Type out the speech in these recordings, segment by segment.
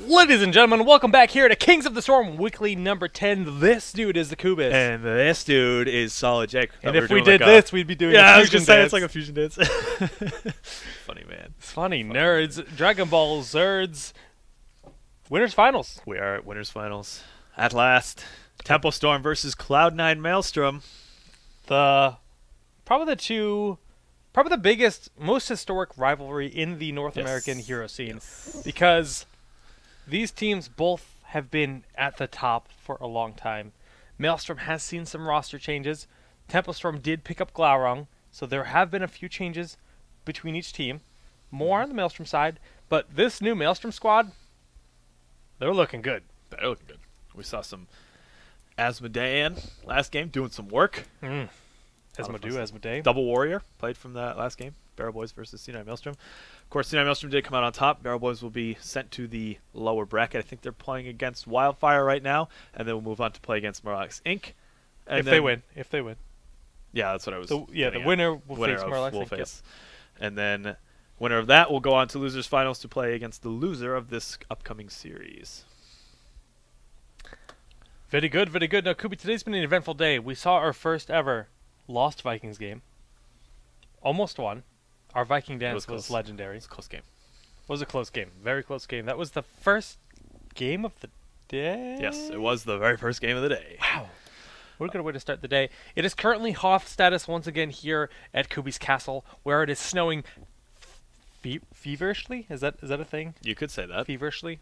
Ladies and gentlemen, welcome back here to Kings of the Storm Weekly number 10. This dude is the KotS. And this dude is Solid Jake. And if we did this, we'd be doing I a was fusion gonna say dance. it's like a fusion dance. Funny, man. It's funny, nerds. Dragon Ball Zerds. Winners Finals. We are at Winners Finals. At last. Tempo Storm versus Cloud9 Maelstrom. Probably the biggest, most historic rivalry in the North American hero scene. Because these teams both have been at the top for a long time. Maelstrom has seen some roster changes. Tempo Storm did pick up Glaurung, so there have been a few changes between each team. More on the Maelstrom side, but this new Maelstrom squad, they're looking good. They're looking good. We saw some Asmodean last game doing some work. Asmodee. Double Warrior played from that last game. Barrel Boys versus C9 Maelstrom. Of course, C9 Maelstrom did come out on top. Barrel Boys will be sent to the lower bracket. I think they're playing against Wildfire right now, and then we'll move on to play against Morlox Inc. And If they win. Yeah, that's what I was. The winner will face Morlox Inc. Yep. And then winner of that will go on to losers finals to play against the loser of this upcoming series. Very good, very good. Now, Kubi, today's been an eventful day. We saw our first ever lost Vikings game. Almost won. Our Viking dance was legendary. It was a close game. It was a close game. Very close game. That was the first game of the day? Yes, it was the very first game of the day. Wow. What a good way to start the day. It is currently Hoth status once again here at Kubi's castle, where it is snowing feverishly. Is that a thing? You could say that. Feverishly.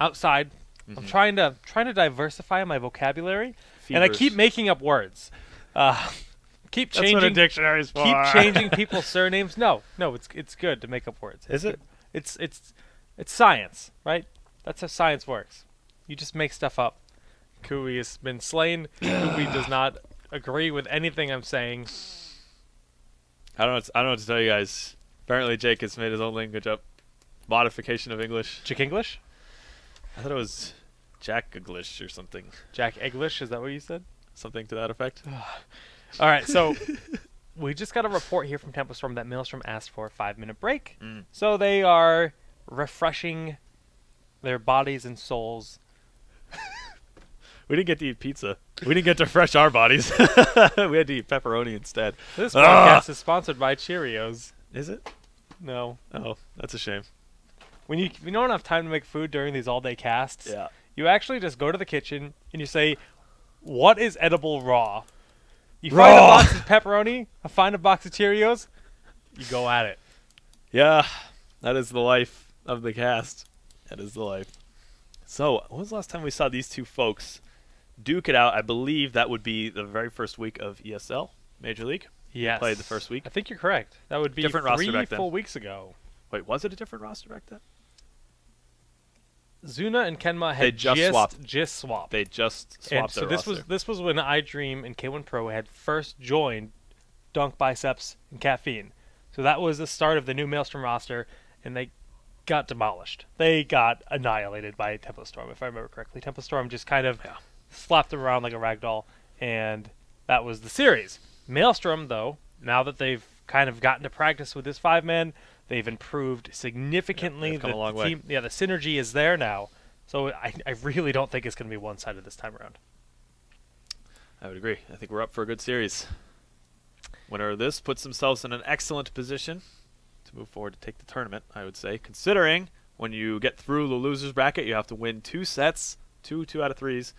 Outside. I'm trying to diversify my vocabulary, and I keep making up words. Keep changing. That's what a dictionary's for. Keep changing people's surnames. No, it's good to make up words. Is it? It's science, right? That's how science works. You just make stuff up. Kui has been slain. Kui does not agree with anything I'm saying. I don't know what to tell you guys. Apparently, Jake has made his own language up. Modification of English. Jack English? I thought it was Jack English or something. Jack English? Is that what you said? Something to that effect. All right, so we just got a report here from Tempo Storm that Maelstrom asked for a 5-minute break. So they are refreshing their bodies and souls. We didn't get to eat pizza. We didn't get to refresh our bodies. We had to eat pepperoni instead. This podcast is sponsored by Cheerios. Is it? No. Oh, that's a shame. When you don't have time to make food during these all-day casts, you actually just go to the kitchen and you say, what is edible raw? You find a box of pepperoni, find a box of Cheerios, you go at it. Yeah, that is the life of the cast. That is the life. So, when was the last time we saw these two folks duke it out? I believe that would be the very first week of ESL, Major League. Yes. Played the first week. I think you're correct. That would be different roster back then. 3 full weeks ago. Wait, was it a different roster back then? Zuna and Kenma had just swapped. They just swapped their roster. This was when iDream and K1 Pro had first joined Dunk Biceps and Caffeine. So that was the start of the new Maelstrom roster, and they got demolished. They got annihilated by Tempo Storm, if I remember correctly. Tempo Storm just kind of slapped them around like a rag doll, and that was the series. Maelstrom, though, now that they've kind of gotten to practice with this 5-man, they've improved significantly. They've come a long way. The synergy is there now. So I really don't think it's going to be one-sided this time around. I would agree. I think we're up for a good series. Winner of this puts themselves in an excellent position to move forward to take the tournament, I would say, considering when you get through the losers bracket, you have to win 2 sets, two out of 3s,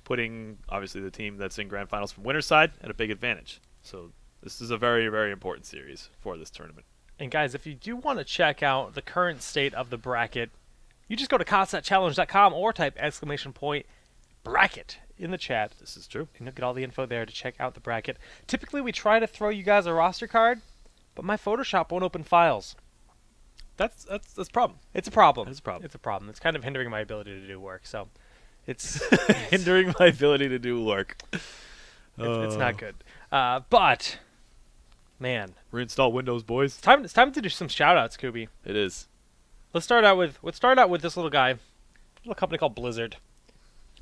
putting, obviously, the team that's in grand finals from winner's side at a big advantage. So this is a very, very important series for this tournament. And guys, if you do want to check out the current state of the bracket, you just go to KotSchallenge.com or type !bracket in the chat. This is true. And you'll get all the info there to check out the bracket. Typically, we try to throw you guys a roster card, but my Photoshop won't open files. That's a problem. It's a problem. It's a problem. It's a problem. It's kind of hindering my ability to do work. So, it's hindering my ability to do work. It's not good. But man, reinstall Windows, boys. It's time to do some shout-outs, Kubi. It is. Let's start out with this little guy, a little company called Blizzard.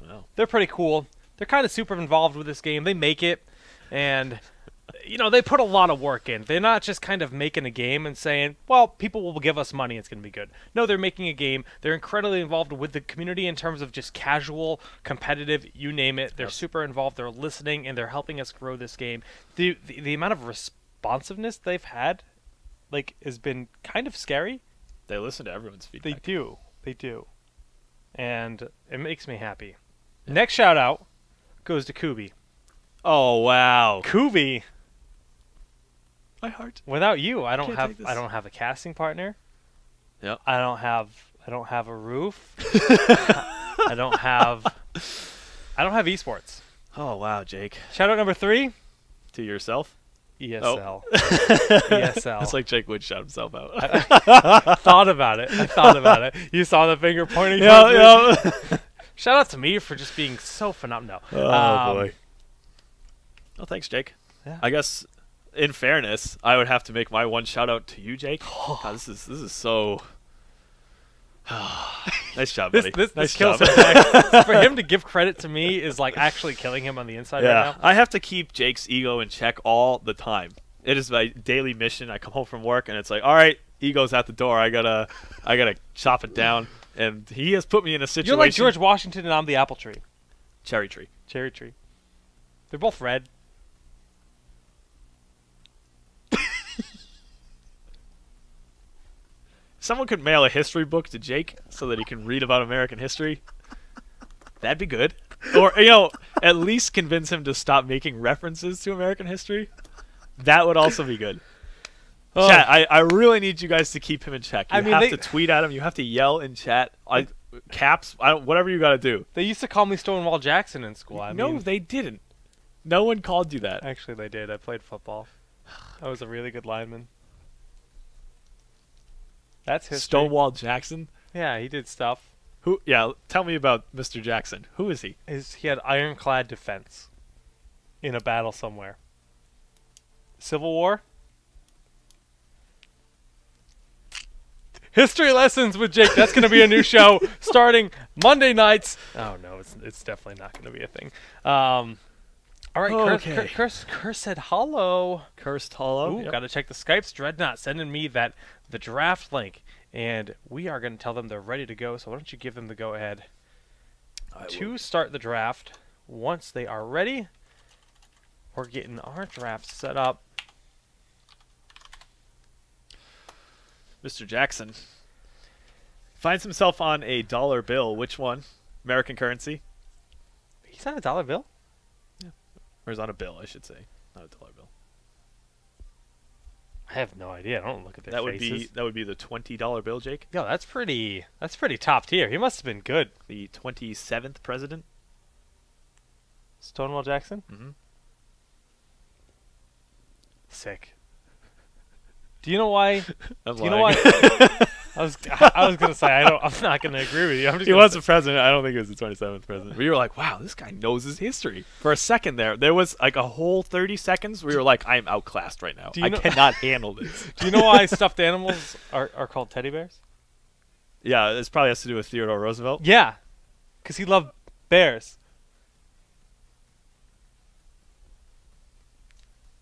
Wow. They're pretty cool. They're kind of super involved with this game. They make it, and you know, they put a lot of work in. They're not just kind of making a game and saying, well, people will give us money, it's going to be good. No, they're making a game. They're incredibly involved with the community in terms of just casual, competitive, you name it. They're super involved. They're listening, and they're helping us grow this game. The amount of responsiveness they've had, like, has been kind of scary. They listen to everyone's feedback. They do. And it makes me happy. Yeah. Next shout-out goes to Kubi. Oh, wow. Kubi... My heart. Without you, I don't have a casting partner. Yep. I don't have a roof. I don't have esports. Oh wow, Jake. Shout out number 3 to yourself. ESL. Oh. ESL. It's like Jake would shout himself out. I thought about it. You saw the finger pointing. Yeah. Shout out to me for just being so phenomenal. Oh boy. Well, thanks, Jake. Yeah. I guess, in fairness, I would have to make my one shout out to you, Jake. God, this is so. Nice job, buddy. This kills him. For him to give credit to me is like actually killing him on the inside right now. I have to keep Jake's ego in check all the time. It is my daily mission. I come home from work and it's like, all right, ego's at the door. I gotta chop it down. And he has put me in a situation. You're like George Washington and I'm the apple tree. Cherry tree. Cherry tree. They're both red. Someone could mail a history book to Jake so that he can read about American history. That'd be good. Or, you know, at least convince him to stop making references to American history. That would also be good. Oh. Chat, I really need you guys to keep him in check. You have to tweet at him. You have to yell in chat. Caps, whatever you got to do. They used to call me Stonewall Jackson in school. No, they didn't. No one called you that. Actually, they did. I played football. I was a really good lineman. That's history. Stonewall Jackson? Yeah, he did stuff. Who? Yeah, tell me about Mr. Jackson. Who is he? He had ironclad defense in a battle somewhere. Civil War? History Lessons with Jake. That's going to be a new show starting Monday nights. Oh, no, it's definitely not going to be a thing. All right, okay. Curse said hello. Cursed hello. Ooh, yep. Got to check the Skypes. Dreadnought sending me the draft link, and we are going to tell them they're ready to go. So why don't you give them the go ahead to start the draft? Once they are ready, we're getting our draft set up. Mr. Jackson finds himself on a dollar bill. Which one? American currency. He's on a dollar bill? Yeah. Or he's on a bill, I should say. Not a dollar bill. I have no idea. I don't look at their faces. That would be the $20 bill, Jake. Yo, that's pretty top tier. He must have been good. The 27th president. Stonewall Jackson? Mm-hmm. Sick. Do you know why? I'm do you know why? I was gonna say I'm not gonna agree with you. He was the president. I don't think he was the 27th president. We were like, wow, this guy knows his history. For a second there was like a whole 30 seconds. We were like, I am outclassed right now. I cannot handle this. Do you know why stuffed animals are called teddy bears? Yeah, this probably has to do with Theodore Roosevelt. Yeah, because he loved bears.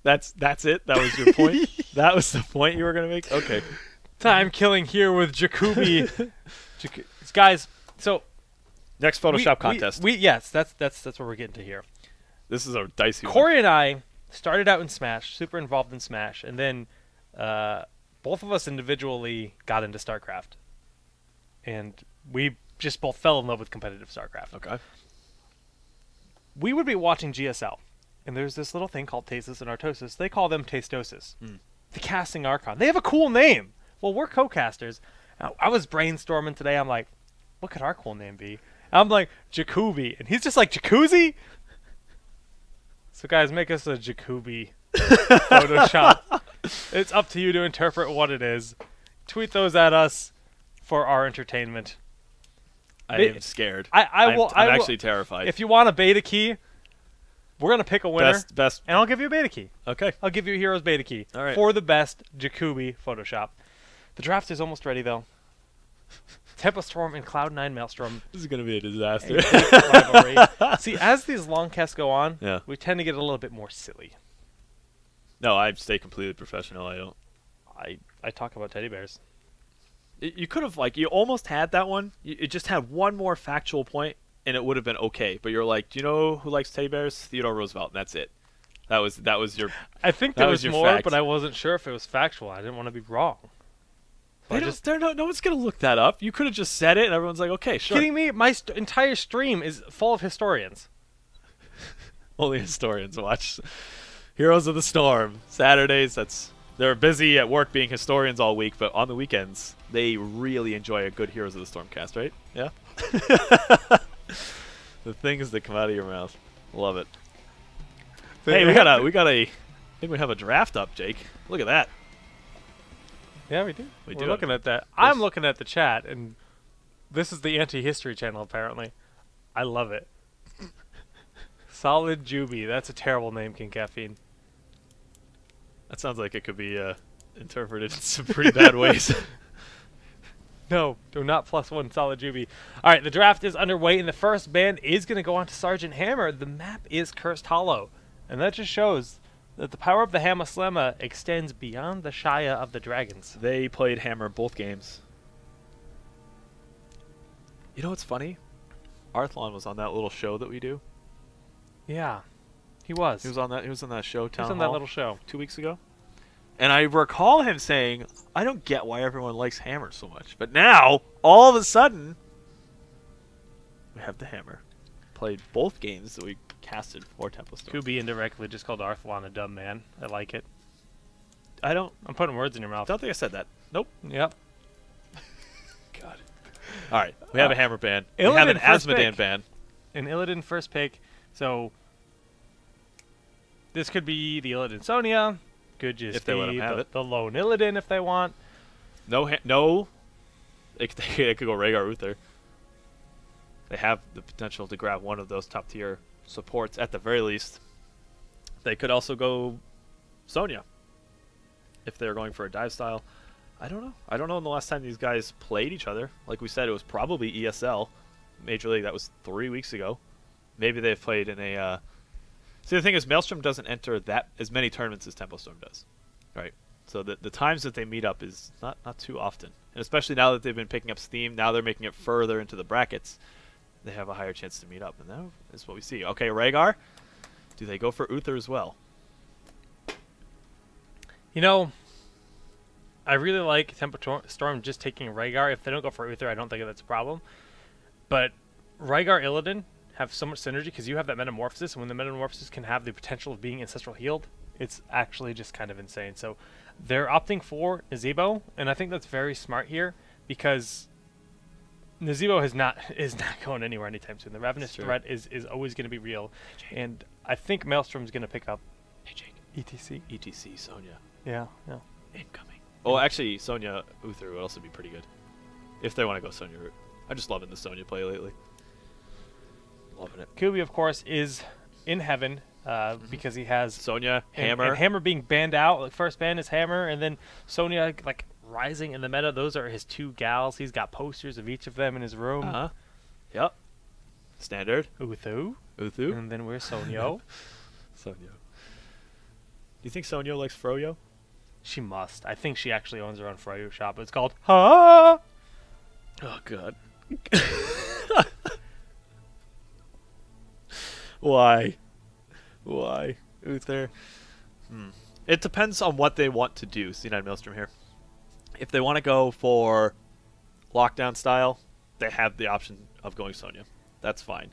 That's it. That was your point. That was the point you were gonna make. Okay. Time killing here with Jacoby. Guys, so next Photoshop contest. Yes, that's what we're getting to here. This is a dicey Corey and I started out in Smash, super involved in Smash, and then both of us individually got into StarCraft, and we just both fell in love with competitive StarCraft. Okay. We would be watching GSL. And there's this little thing called Tasis and Artosis. They call them Tastosis. The casting Archon. They have a cool name. Well, we're co-casters. I was brainstorming today. I'm like, what could our cool name be? I'm like, Jacoby. And he's just like, Jacuzzi? So, guys, make us a Jacoby Photoshop. It's up to you to interpret what it is. Tweet those at us for our entertainment. I am scared. I'm actually terrified. If you want a beta key... We're going to pick a winner, best, and I'll give you a beta key. Okay. I'll give you a Heroes beta key for the best Jacoby Photoshop. The draft is almost ready, though. Tempestorm and Cloud9 Maelstrom. This is going to be a disaster. Rivalry. See, as these long casts go on, we tend to get a little bit more silly. No, I stay completely professional. I don't. I talk about teddy bears. You could have you almost had that one. You just had one more factual point, and it would have been okay. But you're like, do you know who likes teddy bears? Theodore Roosevelt. And that's it. That was your. I think there was more, but I wasn't sure if it was factual. I didn't want to be wrong. No one's gonna look that up. You could have just said it, and everyone's like, okay, sure. Kidding me? My entire stream is full of historians. Only historians watch Heroes of the Storm. Saturdays, they're busy at work being historians all week, but on the weekends, they really enjoy a good Heroes of the Storm cast, right? Yeah? The things that come out of your mouth. Love it. Hey, I think we have a draft up, Jake. Look at that. Yeah, we do. We're looking at that. I'm looking at the chat, and this is the anti-history channel, apparently. I love it. Solid Juby. That's a terrible name, King Caffeine. That sounds like it could be interpreted in some pretty bad ways. No, do not +1 Solid Juby. All right, the draft is underway, and the first band is going to go on to Sergeant Hammer. The map is Cursed Hollow, and that just shows that the power of the Hammer Slammer extends beyond the Shire of the Dragons. They played Hammer both games. You know what's funny? Arthlon was on that little show that we do. Yeah, he was. He was on that show, Town Hall. He was on that little show 2 weeks ago. And I recall him saying, I don't get why everyone likes Hammer so much. But now, all of a sudden, we have the Hammer. Played both games that we casted for Temple Storm. Could be indirectly just called Arthlon a dumb man. I like it. I'm putting words in your mouth. don't think I said that. Nope. Yep. God. All right, we have a Hammer ban. We Illidan have an first Asmodan pick. ban. An Illidan first pick. So this could be the Illidan Sonya. Could just If they let be him have the lone Illidan if they want. No. They could go Rhaegar Uther. They have the potential to grab one of those top tier supports at the very least. They could also go Sonya if they're going for a dive style. I don't know. I don't know when the last time these guys played each other. Like we said, it was probably ESL. Major League, that was 3 weeks ago. Maybe they've played in a... See, the thing is, Maelstrom doesn't enter as many tournaments as Temple Storm does. Right? So the times that they meet up is not too often. And especially now that they've been picking up steam, now they're making it further into the brackets, they have a higher chance to meet up. And that is what we see. Okay, Rhaegar. Do they go for Uther as well? You know, I really like Temple Storm just taking Rhaegar. If they don't go for Uther, I don't think that's a problem. But Rhaegar Illidan have so much synergy because you have that Metamorphosis, and when the Metamorphosis can have the potential of being Ancestral Healed, it's actually just kind of insane. So they're opting for Nazebo, and I think that's very smart here because Nazebo is not going anywhere anytime soon. The Ravenous threat is always going to be real, and I think Maelstrom's going to pick up ETC. ETC, Sonya. Yeah. Incoming. Oh, actually, Sonya Uther would also be pretty good if they want to go Sonya route. I'm just loving the Sonya play lately. Loving it. Kubi, of course, is in heaven because he has Sonya, Hammer. And Hammer being banned out. Like, first ban is Hammer, and then Sonya like rising in the meta. Those are his two gals. He's got posters of each of them in his room. Yep. Standard. Uthu. And then we're Sonyo. Sonyo. Do you think Sonyo likes Froyo? She must. I think she actually owns her own Froyo shop. It's called Ha. Oh God. Why? Uther? It depends on what they want to do, C9 Maelstrom here. If they want to go for lockdown style, they have the option of going Sonya. That's fine.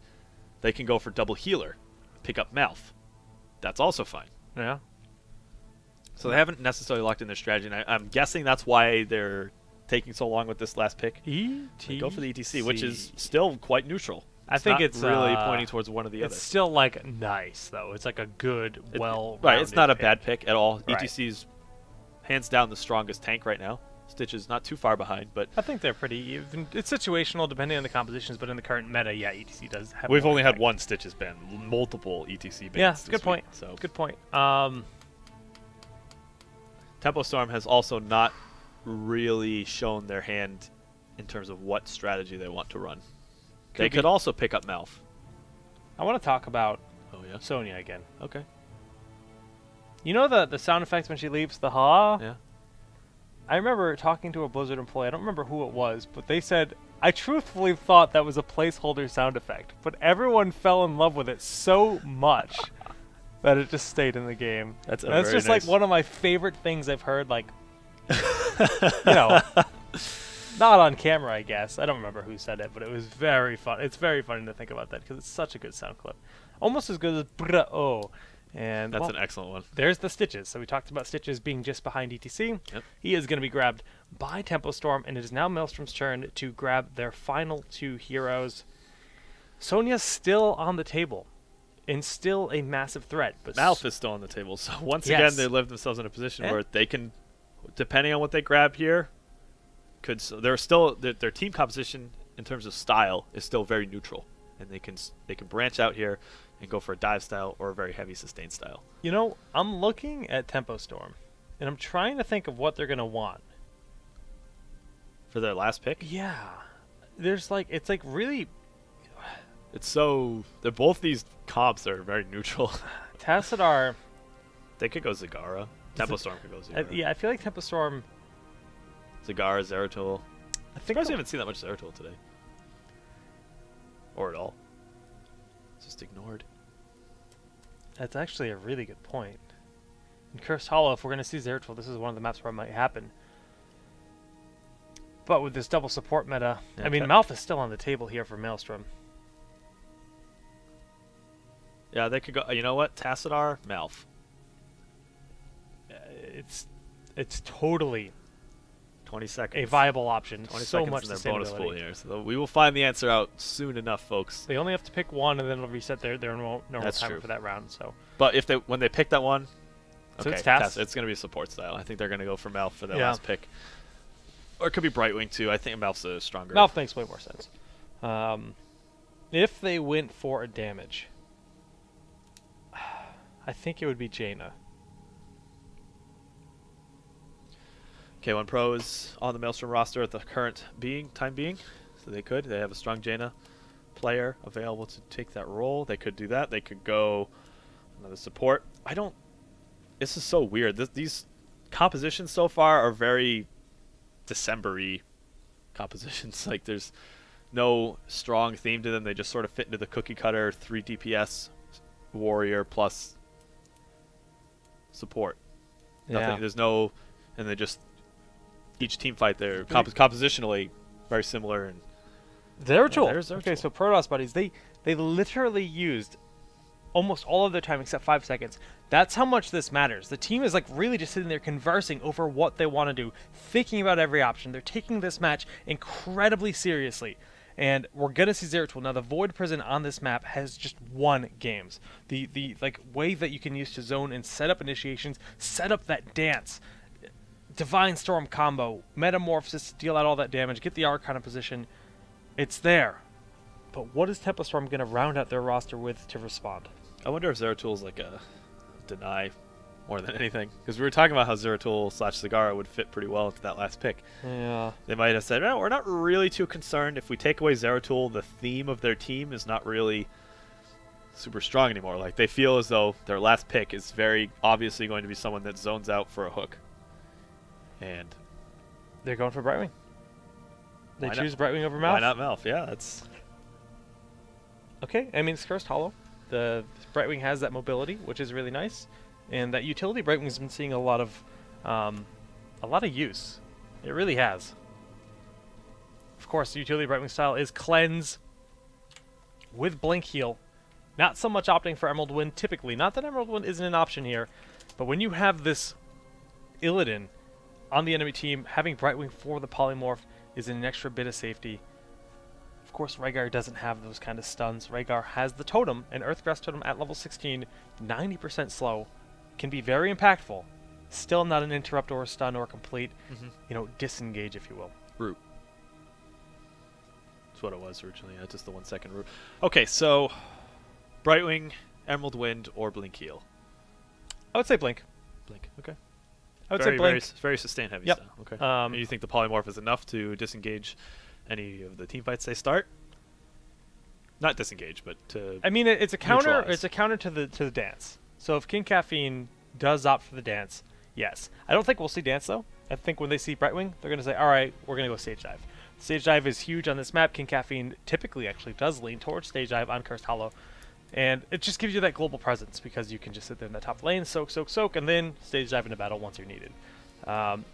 They can go for double healer, pick up Malf. That's also fine. Yeah. So they haven't necessarily locked in their strategy, and I'm guessing that's why they're taking so long with this last pick. ETC. Go for the ETC, which is still quite neutral. I think it's really pointing towards one or the other. It's still like nice though. It's like a good, right. It's not a bad pick at all. Right. ETC's hands down the strongest tank right now. Stitch is not too far behind, but I think they're pretty even. It's situational depending on the compositions, but in the current meta, yeah, ETC does have. We've only had one Stitches ban, multiple ETC bans. Yeah, good week, point. So good point. Tempo Storm has also not really shown their hand in terms of what strategy they want to run. They could also pick up Malf. I want to talk about Sonya Sonya again. Okay. You know the sound effects when she leaves, the ha? Yeah. I remember talking to a Blizzard employee, I don't remember who it was, but they said, I truthfully thought that was a placeholder sound effect, but everyone fell in love with it so much that it just stayed in the game. That's just nice. like one of my favorite things I've heard, like, you know, not on camera, I guess. I don't remember who said it, but it was very fun. It's very funny to think about that because it's such a good sound clip. Almost as good as Bra-O. And That's an excellent one. There's the Stitches. So we talked about Stitches being just behind ETC. Yep. He is going to be grabbed by Tempo Storm, and it is now Maelstrom's turn to grab their final 2 heroes. Sonya's still on the table, and still a massive threat. But Malf is still on the table, so once Yes. again they live themselves in a position where they can, depending on what they grab here, they're still their team composition in terms of style is still very neutral, and they can branch out here and go for a dive style or a very heavy sustain style. You know, I'm looking at Tempo Storm, and I'm trying to think of what they're going to want. For their last pick? Yeah. There's like, it's like really... It's so... They're both these comps are very neutral. Tassadar... They could go Zagara. Tempo Storm could go Zagara. yeah, I feel like Tempo Storm... Zagara, Zeratul. I think I haven't seen that much Zeratul today. Or at all. It's just ignored. That's actually a really good point. In Cursed Hollow, if we're going to see Zeratul, this is one of the maps where it might happen. But with this double support meta, Yeah, I mean, Malf is still on the table here for Maelstrom. Yeah, they could go... You know what? Tassadar, Malf. It's totally 20 seconds. a viable option. 20 so seconds much in their bonus pool sustainability. here. So we will find the answer out soon enough, folks. They only have to pick one, and then it'll reset their normal That's timer true. for that round. So But if when they pick that one, So okay, it's Tas? it's going to be a support style. I think they're going to go for Malf for their Yeah. last pick. Or it could be Brightwing, too. I think Malf's a stronger... Malf makes way more sense. If they went for a damage, I think it would be Jaina. K1 Pro is on the Maelstrom roster at the current time being, so they could. They have a strong Jaina player available to take that role. They could do that. They could go another support. This is so weird. These compositions so far are very December-y compositions. Like, there's no strong theme to them. They just sort of fit into the cookie cutter 3 DPS warrior plus support. Nothing. There's no, and they just each team fight they're compositionally very similar. And Zeratul. there's Zeratul. Okay, so Protoss buddies, they literally used almost all of their time except 5 seconds. That's how much this matters. The team is like really just sitting there conversing over what they want to do, thinking about every option. They're taking this match incredibly seriously. And we're gonna see Zeratul. Now the Void Prison on this map has just won games. The like way that you can use to zone and set up initiations, set up that dance. Divine Storm combo, Metamorphosis to deal out all that damage, get the Archon in position. It's there. But what is Tempo Storm going to round out their roster with to respond? I wonder if Zeratul like a deny more than anything, because we were talking about how Zeratul / Zagara would fit pretty well into that last pick. Yeah. They might have said, "No, we're not really too concerned. If we take away Zeratul, the theme of their team is not really super strong anymore." Like, they feel as though their last pick is very obviously going to be someone that zones out for a hook. And They're going for Brightwing. They Why choose Brightwing over Malf. why not Malf? Yeah, that's... Okay, I mean, it's Cursed Hollow. The Brightwing has that mobility, which is really nice. And that utility Brightwing's been seeing a lot of use. It really has. Of course, the utility Brightwing style is Cleanse with Blink Heal. Not so much opting for Emerald Wind typically. Not that Emerald Wind isn't an option here, but when you have this Illidan on the enemy team, having Brightwing for the polymorph is an extra bit of safety. Of course, Rhaegar doesn't have those kind of stuns. Rhaegar has the totem, an Earthgrass totem at level 16, 90% slow, can be very impactful. Still not an interrupt or a stun or complete, disengage, if you will. Root. That's what it was originally. Just the 1 second root. Okay, so Brightwing, Emerald Wind, or Blink Heal. I would say Blink. Blink. Okay. I would say Blink. Very sustain heavy Yep. style. Okay. And you think the polymorph is enough to disengage any of the team fights they start? Not disengage, but to... I mean, it's a counter. neutralize. It's a counter to the dance. So if King Caffeine does opt for the dance, yes. I don't think we'll see dance, though. I think when they see Brightwing, they're going to say, all right, we're going to go stage dive. Stage dive is huge on this map. King Caffeine typically actually does lean towards stage dive on Cursed Hollow. And it just gives you that global presence because you can just sit there in the top lane, soak, and then stage dive into battle once you're needed.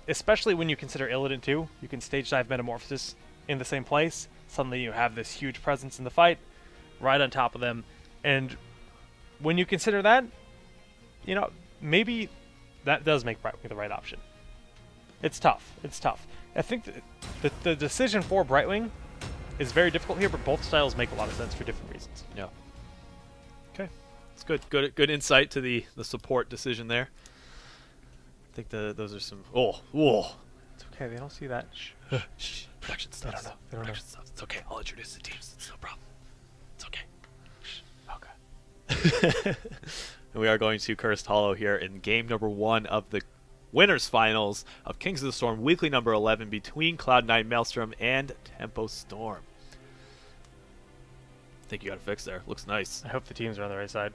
Especially when you consider Illidan too. You can stage dive Metamorphosis in the same place. Suddenly you have this huge presence in the fight, right on top of them. And when you consider that, you know, maybe that does make Brightwing the right option. It's tough. It's tough. I think the decision for Brightwing is very difficult here, but both styles make a lot of sense for different reasons. Yeah. Okay. It's good. Good insight to the support decision there. I think those are some. Oh. It's okay. They don't see that. Shh. Production stuff. They don't know. They don't know. Production stuff. It's okay. I'll introduce the teams. It's no problem. It's okay. Okay. And we are going to Cursed Hollow here in game number 1 of the winners finals of Kings of the Storm weekly number 11 between Cloud9 Maelstrom and Tempo Storm. I think you got a fix there. Looks nice. I hope the teams are on the right side.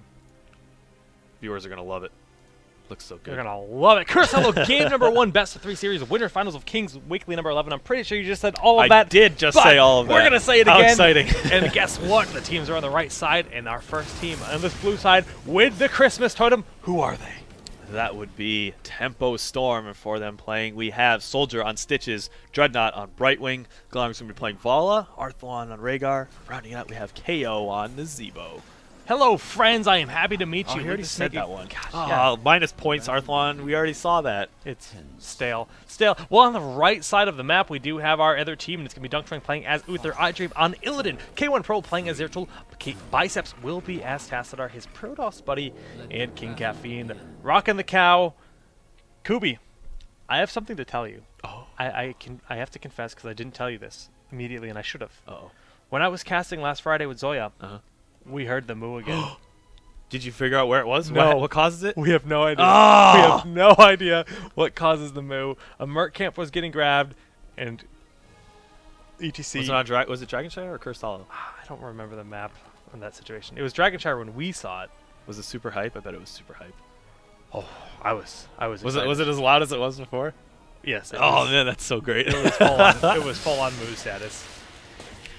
Viewers are going to love it. Looks so good. They're gonna love it. Cursed Hollow game number 1, best of 3 series, winner finals of Kings weekly number 11. I'm pretty sure you just said all of that. I did just say all of that. We're gonna say it How again. exciting! And guess what? The teams are on the right side, and our first team on this blue side with the Christmas totem. Who are they? That would be Tempo Storm, and for them playing, we have Soldier on Stitches, Dreadnought on Brightwing, Glong's going to be playing Vala, Arthlon on Rhaegar, rounding out we have KO on Nazebo. Hello, friends. I am happy to meet you. You already said that one. Gosh, yeah. Minus points, Arthlon. We already saw that. It's stale. Well, on the right side of the map, we do have our other team, and it's going to be Dunktrang playing as Uther, iDream on Illidan, K1 Pro playing as Zeratul, Biceps will be as Tassadar, his Protoss buddy, and King Caffeine rocking the cow. Kubi, I have something to tell you. Oh. I have to confess because I didn't tell you this immediately, and I should have. Uh-oh. When I was casting last Friday with Zoya, we heard the moo again. Did you figure out where it was? No. What causes it? We have no idea. Oh! We have no idea what causes the moo. A Merc camp was getting grabbed, and ETC. Was it Dragonshire or Cursed Hollow? I don't remember the map on that situation. It was Dragonshire when we saw it. Was it super hype? I bet it was super hype. Oh, I was. Was it as loud as it was before? Yes. Oh man, that's so great. It was full on. It was full on moo status.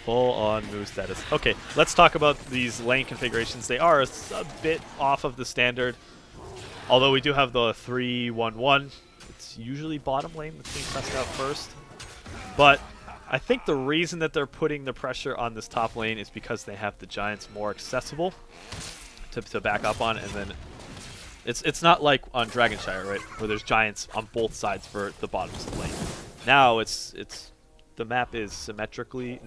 Full on move status. Okay, let's talk about these lane configurations. They are a bit off of the standard. Although we do have the 3-1-1. It's usually bottom lane that's being tested out first. But I think the reason that they're putting the pressure on this top lane is because they have the Giants more accessible to back up on, and then it's not like on Dragonshire, right, where there's Giants on both sides for the bottoms of the lane. Now it's the map is symmetrically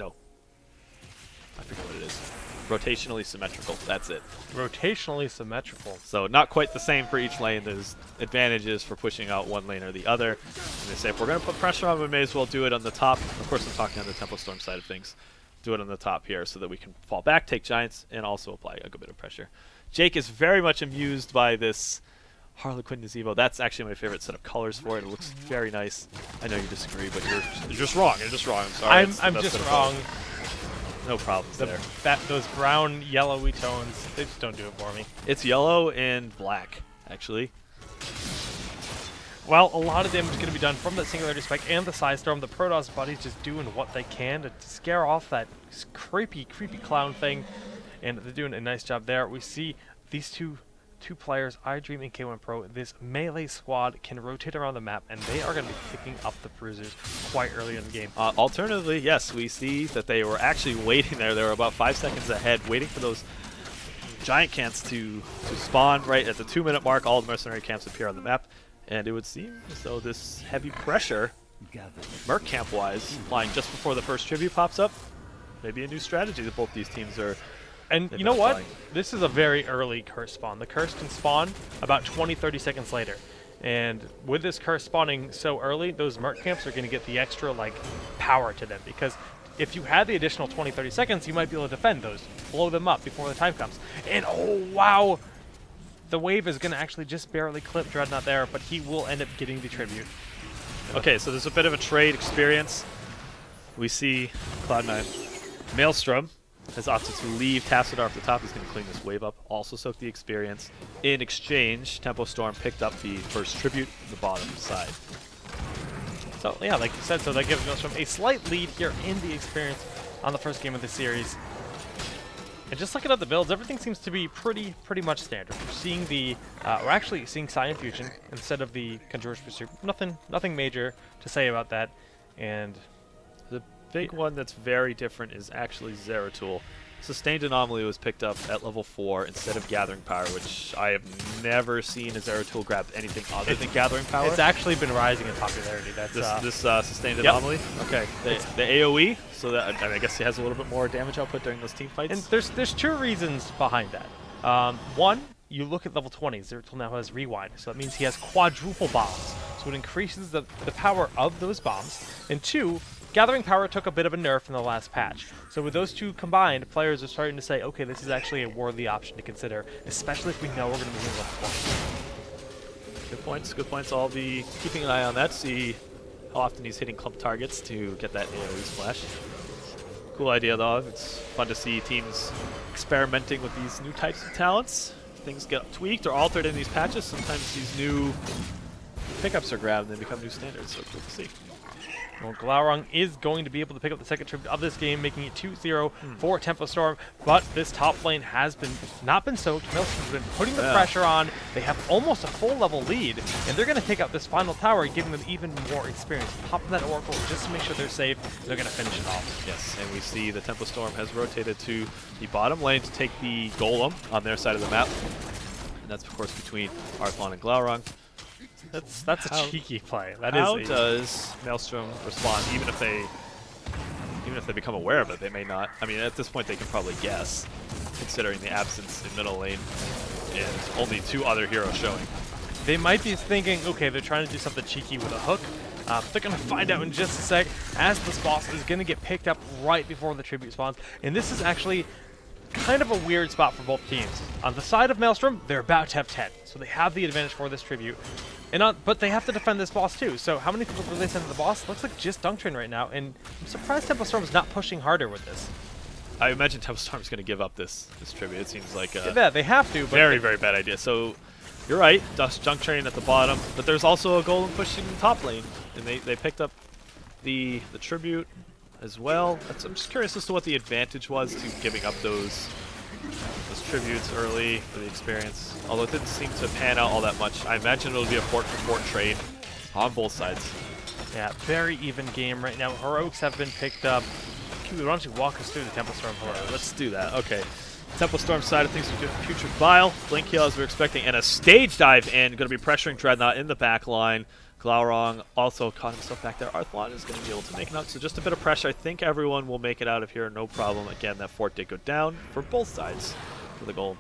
I forget what it is. Rotationally symmetrical. That's it. Rotationally symmetrical. So not quite the same for each lane. There's advantages for pushing out one lane or the other. And they say if we're going to put pressure on, we may as well do it on the top. Of course, I'm talking on the Tempo Storm side of things. Do it on the top here so that we can fall back, take Giants, and also apply a good bit of pressure. Jake is very much amused by this Harlequin Nazebo. That's actually my favorite set of colors for it. It looks very nice. I know you disagree, but you're just wrong. You're just wrong. I'm sorry. I'm just wrong. No problems there. Those brown, yellowy tones, they just don't do it for me. It's yellow and black, actually. Well, a lot of damage is going to be done from that Singularity Spike and the Side Storm. The Protoss buddies just doing what they can to scare off that creepy clown thing. And they're doing a nice job there. We see these two players, iDream and K1 Pro. This melee squad can rotate around the map, and they are going to be picking up the bruisers quite early in the game. Alternatively, yes, we see that they were actually waiting there. They were about 5 seconds ahead, waiting for those giant camps to spawn right at the 2-minute mark. All the mercenary camps appear on the map, and it would seem as though this heavy pressure, Merc camp-wise, flying just before the first tribute pops up, maybe a new strategy that both these teams are. And you know what? This is a very early curse spawn. The curse can spawn about 20-30 seconds later. And with this curse spawning so early, those Merc camps are going to get the extra power to them. Because if you had the additional 20-30 seconds, you might be able to defend those, blow them up before the time comes. And oh wow! The wave is going to actually just barely clip Dreadnought there, but he will end up getting the tribute. Okay, so there's a bit of a trade experience. We see Cloud9 Maelstrom has opted to leave Tassadar off the top. He's going to clean this wave up, also soak the experience. In exchange, Tempo Storm picked up the first tribute on the bottom side. So yeah, like you said, so that gives Maelstrom a slight lead here in the experience on the first game of the series. And just looking at the builds, everything seems to be pretty much standard. We're seeing we're actually seeing Scion Fusion instead of the Conjurer's Pursuit. Nothing major to say about that. And the big one that's very different is actually Zeratul. Sustained Anomaly was picked up at level 4 instead of Gathering Power, which I have never seen a Zeratul grab anything other than Gathering Power. It's actually been rising in popularity. That's this Sustained Anomaly. Okay, the AOE, so that I guess he has a little bit more damage output during those team fights. And there's two reasons behind that. One, you look at level 20. Zeratul now has Rewind, so that means he has quadruple bombs. So it increases the power of those bombs. And two, Gathering Power took a bit of a nerf in the last patch. So with those two combined, players are starting to say, okay, this is actually a worthy option to consider, especially if we know we're going to be using level 20. Good points, good points. I'll be keeping an eye on that, see how often he's hitting clump targets to get that AoE splash. Cool idea though, it's fun to see teams experimenting with these new types of talents. Things get tweaked or altered in these patches. Sometimes these new pickups are grabbed and they become new standards, so cool to see. Well, Glaurung is going to be able to pick up the second tribute of this game, making it 2-0 for Tempo Storm. But this top lane has not been soaked. Maelstrom's been putting the pressure on. They have almost a full level lead, and they're going to take out this final tower, giving them even more experience. Pop that Oracle just to make sure they're safe. They're going to finish it off. Yes, and we see the Tempo Storm has rotated to the bottom lane to take the Golem on their side of the map. And that's, of course, between Arthlon and Glaurung. That's a cheeky play. How does Maelstrom respond, even if they become aware of it? They may not. I mean, at this point, they can probably guess, considering the absence in middle lane and only 2 other heroes showing. They might be thinking, okay, they're trying to do something cheeky with a hook. They're going to find out in just a sec, as this boss is going to get picked up right before the tribute spawns. And this is actually kind of a weird spot for both teams. On the side of Maelstrom, they're about to have 10, so they have the advantage for this tribute. But they have to defend this boss too, so how many people will they send to the boss? Looks like just Dunk Train right now, and I'm surprised Tempo Storm's not pushing harder with this. I imagine Tempo Storm's going to give up this tribute. It seems like a yeah, they have to, but very bad idea. So you're right, Dunk Train at the bottom, but there's also a Golem pushing top lane, and they picked up the tribute as well. I'm just curious as to what the advantage was to giving up those tributes early for the experience, although it didn't seem to pan out all that much. I imagine it'll be a fort-for-fort trade on both sides. Yeah, very even game right now. Heroics have been picked up. Why don't you walk us through the Tempo Storm Heroics? Yeah, let's do that. Okay. Tempo Storm side of things, we do Putrid Bile, Blink Heal as we're expecting, and a stage dive in. Going to be pressuring Dreadnought in the back line. Glaurung also caught himself back there. Arthlon is going to be able to make it out. So just a bit of pressure. I think everyone will make it out of here, no problem. Again, that fort did go down for both sides for the goal.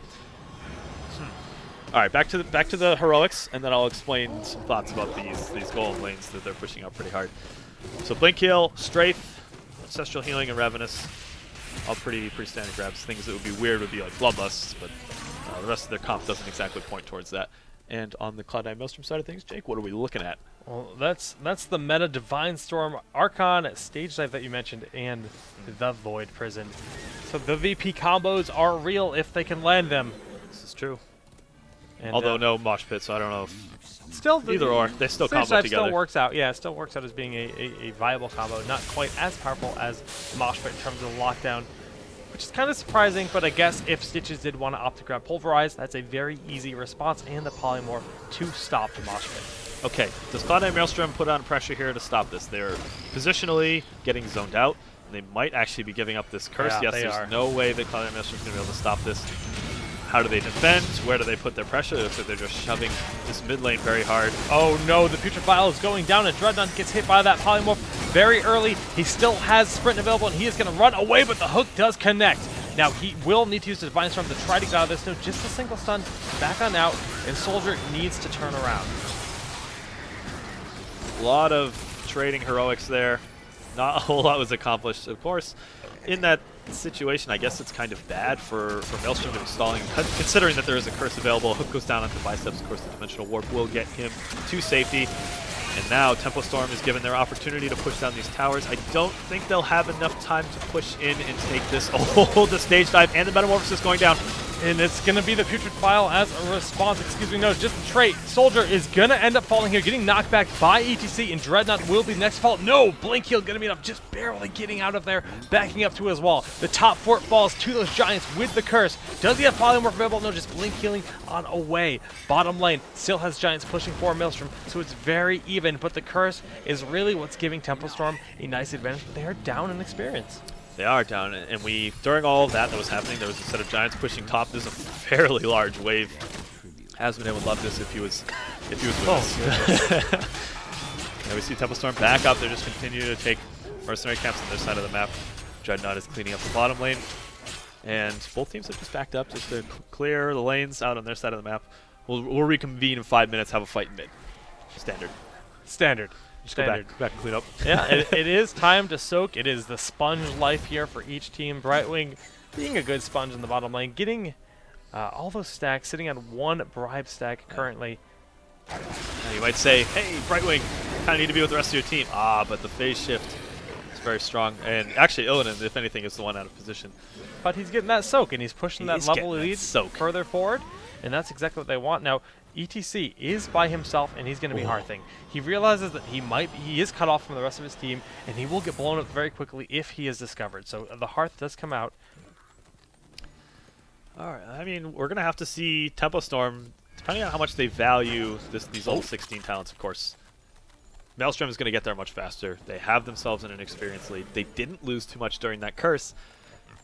All right, back to the heroics, and then I'll explain some thoughts about these golem lanes that they're pushing out pretty hard. So Blink Heal, Strafe, Ancestral Healing, and Ravenous, all pretty standard grabs. Things that would be weird would be like Bloodlust, but the rest of their comp doesn't exactly point towards that. And on the Cloud9 Maelstrom side of things, Jake, what are we looking at? Well, that's the meta Divine Storm, Archon, Stage Dive that you mentioned, and the Void Prison. So the VP combos are real if they can land them. This is true. And, although no mosh pit, so I don't know if still either or. They still combo Stage Dive together. still works out. Yeah, it still works out as being a viable combo. Not quite as powerful as mosh pit in terms of lockdown, which is kind of surprising, but I guess if Stitches did want to opt to grab Pulverize, that's a very easy response and the Polymorph to stop the mosh pit. Okay, does Cloud9 Maelstrom put on pressure here to stop this? They're positionally getting zoned out. They might actually be giving up this curse. Yeah, yes, there's no way that Cloud9 Maelstrom's going to be able to stop this. How do they defend? Where do they put their pressure? It looks like they're just shoving this mid lane very hard. Oh no, the Putrid Bile is going down, and Dreadnought gets hit by that Polymorph very early. He still has Sprint available, and he is going to run away, but the hook does connect. Now, he will need to use the Divine Storm to try to get out of this. No, just a single stun, back on out, and Soldier needs to turn around. A lot of trading heroics there. Not a whole lot was accomplished. Of course, in that situation, I guess it's kind of bad for Maelstrom to be stalling, considering that there is a curse available. Hook goes down onto biceps. Of course, the Dimensional Warp will get him to safety. And now Tempo Storm is given their opportunity to push down these towers. I don't think they'll have enough time to push in and take this. Oh, the stage dive and the Metamorphosis going down. And it's going to be the Putrid File as a response. Excuse me, no, just the trait. Soldier is going to end up falling here, getting knocked back by ETC, and Dreadnought will be the next fall. No, Blink Heal going to be enough, just barely getting out of there, backing up to his wall. The top fort falls to those Giants with the curse. Does he have Polymorph available? No, just Blink Healing on away. Bottom lane still has Giants pushing for Maelstrom, so it's very even, but the curse is really what's giving Tempo Storm a nice advantage. They are down in experience. They are down, and during all of that was happening, there was a set of Giants pushing top. This is a fairly large wave. Hasbin would love this if he was with us. And we see Tempo Storm back up. They're just continuing to take mercenary camps on their side of the map. Dreadnought is cleaning up the bottom lane, and both teams have just backed up just to clear the lanes out on their side of the map. We'll reconvene in 5 minutes, have a fight in mid. Standard. Just go back and clean up. Yeah, it is time to soak. It is the sponge life here for each team. Brightwing being a good sponge in the bottom lane, getting all those stacks, sitting on one bribe stack currently. Now you might say, hey, Brightwing, you kind of need to be with the rest of your team. But the phase shift is very strong. And actually, Illidan, if anything, is the one out of position. But he's getting that soak, and he's pushing that level lead further forward, and that's exactly what they want. Now, ETC is by himself, and he's going to be Hearthing. He realizes that he is cut off from the rest of his team, and he will get blown up very quickly if he is discovered. So the Hearth does come out. All right, I mean, we're going to have to see Tempo Storm, depending on how much they value these level 16 talents, of course. Maelstrom is going to get there much faster. They have themselves in an experience lead. They didn't lose too much during that curse.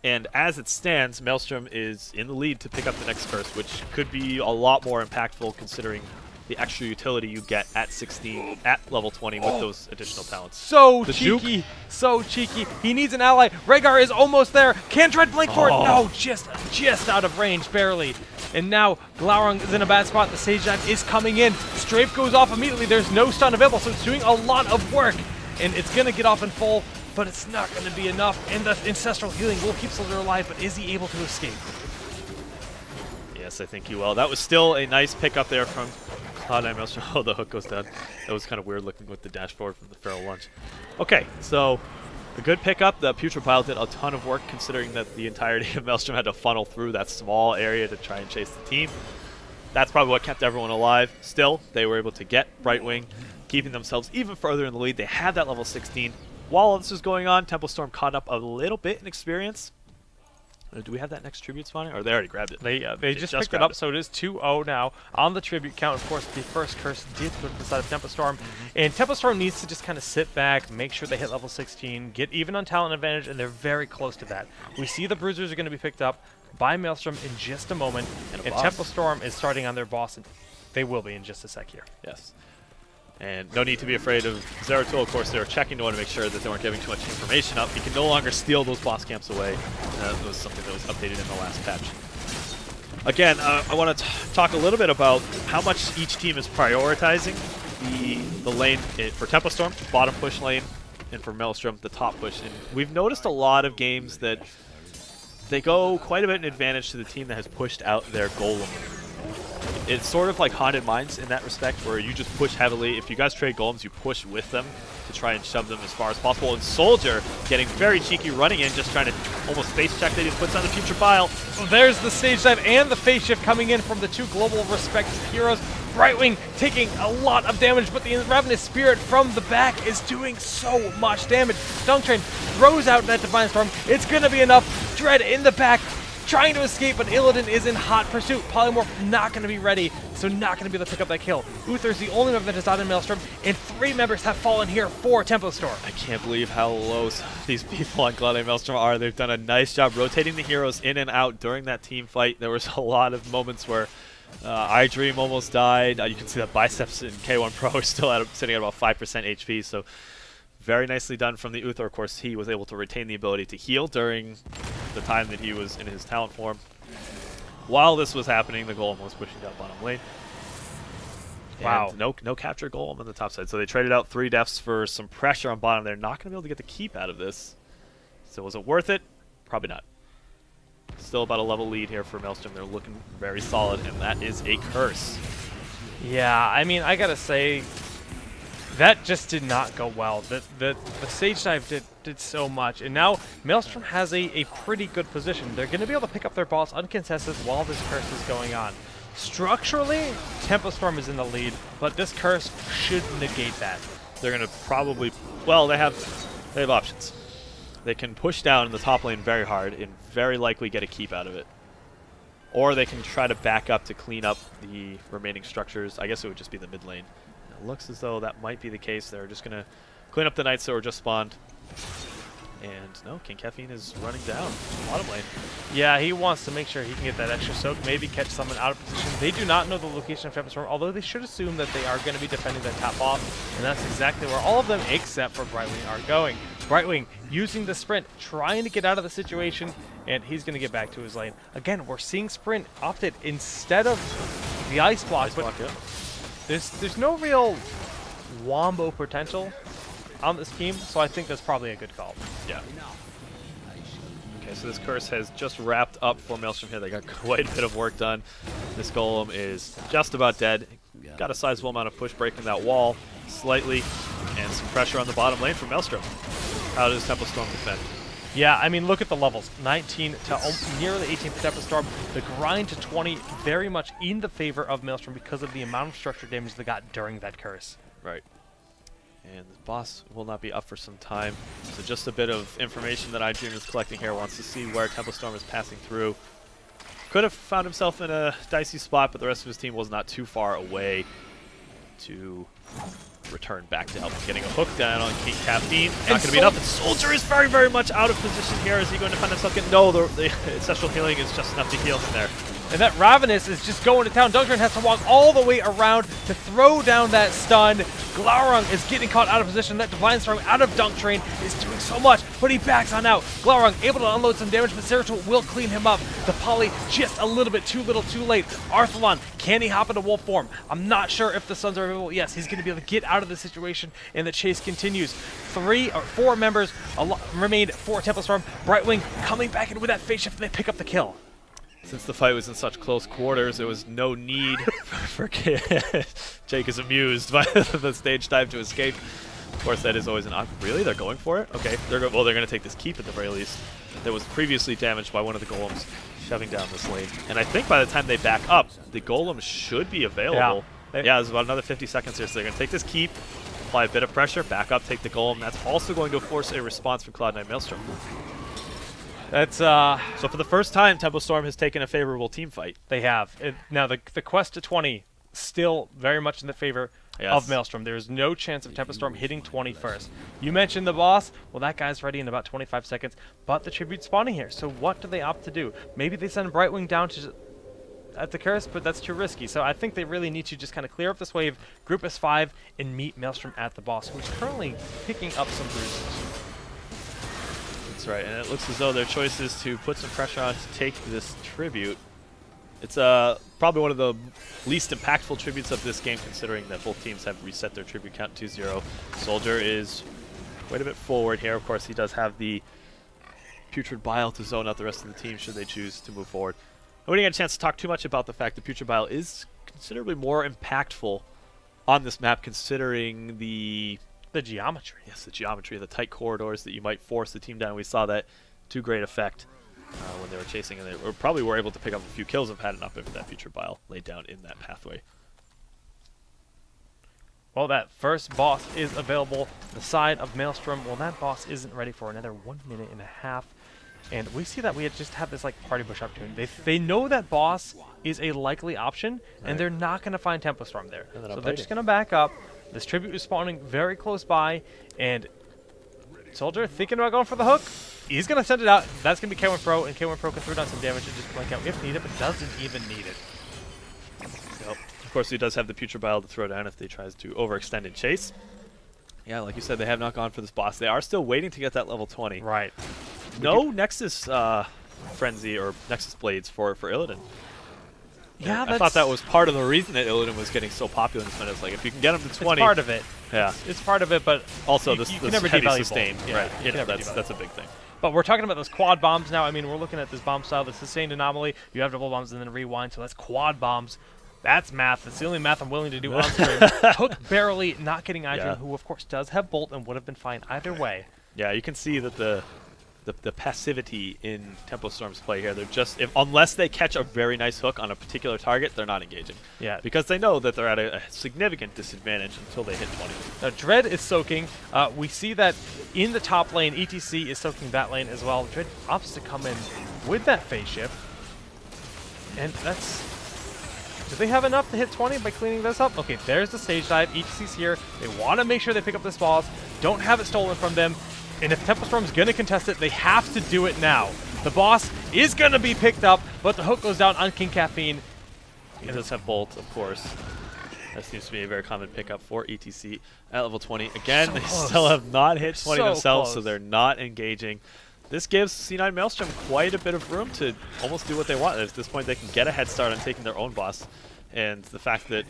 And as it stands, Maelstrom is in the lead to pick up the next curse, which could be a lot more impactful considering the extra utility you get at 16, at level 20 with those additional talents. So cheeky, so cheeky. He needs an ally. Rhaegar is almost there. Can Dread blink for it? No, just out of range, barely. And now Glaurung is in a bad spot. The Sage Dive is coming in. Strafe goes off immediately. There's no stun available, so it's doing a lot of work. And it's going to get off in full, but it's not going to be enough. And the Ancestral Healing will keep Soldier alive, but is he able to escape? Yes, I think he will. That was still a nice pickup there from Cloud9 Maelstrom. Oh, the hook goes down. That was kind of weird looking with the dashboard from the Feral Lunge. Okay, so a good pickup. The Putrid Pile did a ton of work considering that the entirety of Maelstrom had to funnel through that small area to try and chase the team. That's probably what kept everyone alive. Still, they were able to get Brightwing, keeping themselves even further in the lead. They had that level 16. While this was going on, Tempo Storm caught up a little bit in experience. Do we have that next tribute spawning? Or they already grabbed it? They just picked it up, so it is 2-0 now on the tribute count. Of course, the first curse did go to the side of Tempo Storm, and Tempo Storm needs to just kind of sit back, make sure they hit level 16, get even on talent advantage, and they're very close to that. We see the Bruisers are going to be picked up by Maelstrom in just a moment, and Tempo Storm is starting on their boss, and they will be in just a sec here. Yes. And no need to be afraid of Zeratul. Of course, they were checking to want to make sure that they weren't giving too much information up. He can no longer steal those boss camps away. That was something that was updated in the last patch. Again, I want to talk a little bit about how much each team is prioritizing the lane for Tempo Storm, bottom push lane, and for Maelstrom, the top push. And we've noticed a lot of games that they go quite a bit in advantage to the team that has pushed out their golem. It's sort of like Haunted Mines in that respect, where you just push heavily. If you guys trade golems, you push with them to try and shove them as far as possible. And Soldier getting very cheeky, running in, just trying to almost face check that he puts on the Future Pile. There's the Stage Dive and the Phase Shift coming in from the two global respected heroes. Brightwing taking a lot of damage, but the Ravenous Spirit from the back is doing so much damage. Dunk Train throws out that Divine Storm. It's going to be enough. Dread in the back, trying to escape, but Illidan is in hot pursuit. Polymorph not going to be ready, so not going to be able to pick up that kill. Uther's the only member that is out in Maelstrom, and 3 members have fallen here for Tempo Storm. I can't believe how low these people on Cloud9 Maelstrom are. They've done a nice job rotating the heroes in and out during that team fight. There was a lot of moments where iDream almost died. You can see that Biceps in K1 Pro are still sitting at about 5% HP, so very nicely done from the Uther. Of course, he was able to retain the ability to heal during the time that he was in his talent form. While this was happening, the Golem was pushing down bottom lane. Wow. And no capture Golem on the top side. So they traded out 3 deaths for some pressure on bottom. They're not going to be able to get the keep out of this. So was it worth it? Probably not. Still about a level lead here for Maelstrom. They're looking very solid, and that is a curse. Yeah, I mean, I gotta say, That just did not go well. The stage dive did so much, and now Maelstrom has a pretty good position. They're going to be able to pick up their boss uncontested while this curse is going on. Structurally, Tempo Storm is in the lead, but this curse should negate that. They're going to probably, well, they have options. They can push down in the top lane very hard and very likely get a keep out of it. Or they can try to back up to clean up the remaining structures. I guess it would just be the mid lane. It looks as though that might be the case. They're just going to clean up the Knights that were just spawned. And no, King Caffeine is running down bottom lane. Yeah, he wants to make sure he can get that extra soak, maybe catch someone out of position. They do not know the location of Tempo Storm, although they should assume that they are going to be defending that top off, and that's exactly where all of them, except for Brightwing, are going. Brightwing using the sprint, trying to get out of the situation, and he's going to get back to his lane. Again, we're seeing sprint opted instead of the ice block, but yeah. there's no real wombo potential on this team, so I think that's probably a good call. Yeah. Okay, so this curse has just wrapped up for Maelstrom here. They got quite a bit of work done. This golem is just about dead. Got a sizable amount of push breaking that wall slightly, and some pressure on the bottom lane from Maelstrom. How does Tempo Storm defend? Yeah, I mean, look at the levels. 19 to nearly 18 for Tempo Storm. The grind to 20 very much in the favor of Maelstrom because of the amount of structure damage they got during that curse. Right. And the boss will not be up for some time. So just a bit of information that iDream is collecting here. Wants to see where Tempo Storm is passing through. Could have found himself in a dicey spot, but the rest of his team was not too far away to return back to help. Getting a hook down on King Caffeine. Not going to be enough. And Soldier is very, very much out of position here. Is he going to find himself getting... No, the ancestral healing is just enough to heal from there. And that Ravenous is just going to town. Dungtrain has to walk all the way around to throw down that stun. Glaurung is getting caught out of position. That Divine Storm out of Dungtrain is doing so much, but he backs on out. Glaurung able to unload some damage, but Zeratul will clean him up. The poly just a little bit too little too late. Arthalon, can he hop into wolf form? I'm not sure if the Suns are available. Yes, he's going to be able to get out of the situation, and the chase continues. 4 members remained for Tempo Storm. Brightwing coming back in with that phase shift, and they pick up the kill. Since the fight was in such close quarters, there was no need for Jake is amused by the stage dive to escape. Of course, that is always an option. Really? They're going for it? Okay. They're going to take this keep at the very least. That was previously damaged by one of the golems shoving down this lane. And I think by the time they back up, the golem should be available. Yeah, there's about another 50 seconds here. So they're going to take this keep, apply a bit of pressure, back up, take the golem. That's also going to force a response from Cloud9 Maelstrom. That's so for the first time, Tempo Storm has taken a favorable team fight. They have. Now the quest to 20 still very much in the favor of Maelstrom. There's no chance of Tempo Storm hitting 20 first. You mentioned the boss. Well, that guy's ready in about 25 seconds, but the tribute spawning here. So what do they opt to do? Maybe they send Brightwing down to at the curse, but that's too risky. So I think they really need to just kind of clear up this wave, group as 5, and meet Maelstrom at the boss, who's currently picking up some bruises. That's right, and it looks as though their choice is to put some pressure on to take this tribute. It's probably one of the least impactful tributes of this game, considering that both teams have reset their tribute count to 0. Soldier is quite a bit forward here. Of course, he does have the Putrid Bile to zone out the rest of the team should they choose to move forward. I didn't get a chance to talk too much about the fact that Putrid Bile is considerably more impactful on this map, considering the geometry. Yes, the geometry, the tight corridors that you might force the team down. We saw that to great effect when they were chasing, and they probably were able to pick up a few kills if had enough if that Putrid Bile laid down in that pathway. Well, that first boss is available. The side of Maelstrom, well, that boss isn't ready for another 1.5 minutes. And we see that we just have this like party bush opportunity. They know that boss is a likely option, and they're not going to find Tempo Storm there. So they're just going to back up. This tribute is spawning very close by, and Soldier thinking about going for the hook. He's going to send it out. That's going to be K1 Pro, and K1 Pro can throw down some damage and just blank out if needed, but doesn't even need it. Yep. Of course, he does have the Putrid Bile to throw down if they tries to overextend and chase. Yeah, like you said, they have not gone for this boss. They are still waiting to get that level 20. Right. No Nexus Frenzy or Nexus Blades for Illidan. Yeah, I thought that was part of the reason that Illidan was getting so popular in this minute. It's like, if you can get him to 20... It's part of it. Yeah. It's part of it, but also this heavy sustain. Yeah, right. Yeah, that's a big thing. But we're talking about those quad bombs now. I mean, we're looking at this bomb style, the sustained anomaly. You have double bombs and then rewind, so that's quad bombs. That's math. That's the only math I'm willing to do on stream. Hook barely not getting iDream, who of course does have Bolt and would have been fine either way. Yeah, you can see that the passivity in Tempo Storm's play here. They're just, unless they catch a very nice hook on a particular target, they're not engaging. Yeah. Because they know that they're at a significant disadvantage until they hit 20. Now, Dread is soaking. We see that in the top lane, ETC is soaking that lane as well. Dread opts to come in with that phase shift. And that's... Do they have enough to hit 20 by cleaning this up? Okay, there's the stage dive. ETC's here. They want to make sure they pick up this boss. Don't have it stolen from them. And if Tempo Storm's going to contest it, they have to do it now. The boss is going to be picked up, but the hook goes down on King Caffeine. He does have Bolt, of course. That seems to be a very common pickup for ETC at level 20. Again, So they close. still have not hit 20 So themselves, so close. they're not engaging. This gives C9 Maelstrom quite a bit of room to almost do what they want. At this point, they can get a head start on taking their own boss. And the fact that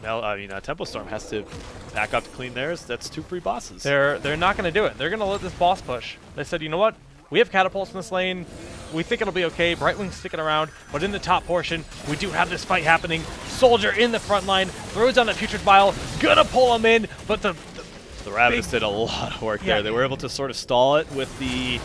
Tempo Storm has to back up to clean theirs, that's 2 free bosses. They're not going to do it. They're going to let this boss push. They said, you know what? We have catapults in this lane. We think it'll be okay. Brightwing's sticking around, but in the top portion, we do have this fight happening. Soldier in the front line, throws down that Putrid Vial, gonna pull him in, but the Ravenous did a lot of work there. They were able to sort of stall it with the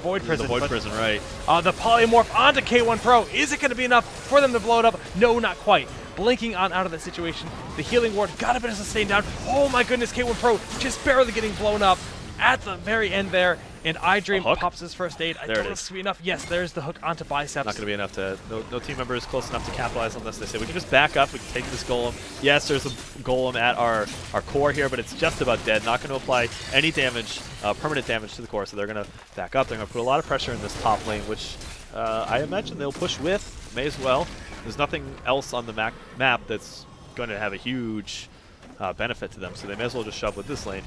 Void Prison. Right. The polymorph onto K1 Pro. Is it going to be enough for them to blow it up? No, not quite. Blinking on out of that situation. The healing ward got a bit of sustain down. Oh my goodness, K1 Pro just barely getting blown up at the very end there. And iDream pops his first aid. I don't know if it's going to be enough. Yes, there's the hook onto Biceps. Not going to be enough to... No team member is close enough to capitalize on this. They say, we can just back up. We can take this golem. Yes, there's a golem at our core here, but it's just about dead. Not going to apply any damage, permanent damage to the core, so they're going to back up. They're going to put a lot of pressure in this top lane, which I imagine they'll push with. May as well. There's nothing else on the map that's going to have a huge benefit to them, so they may as well just shove with this lane.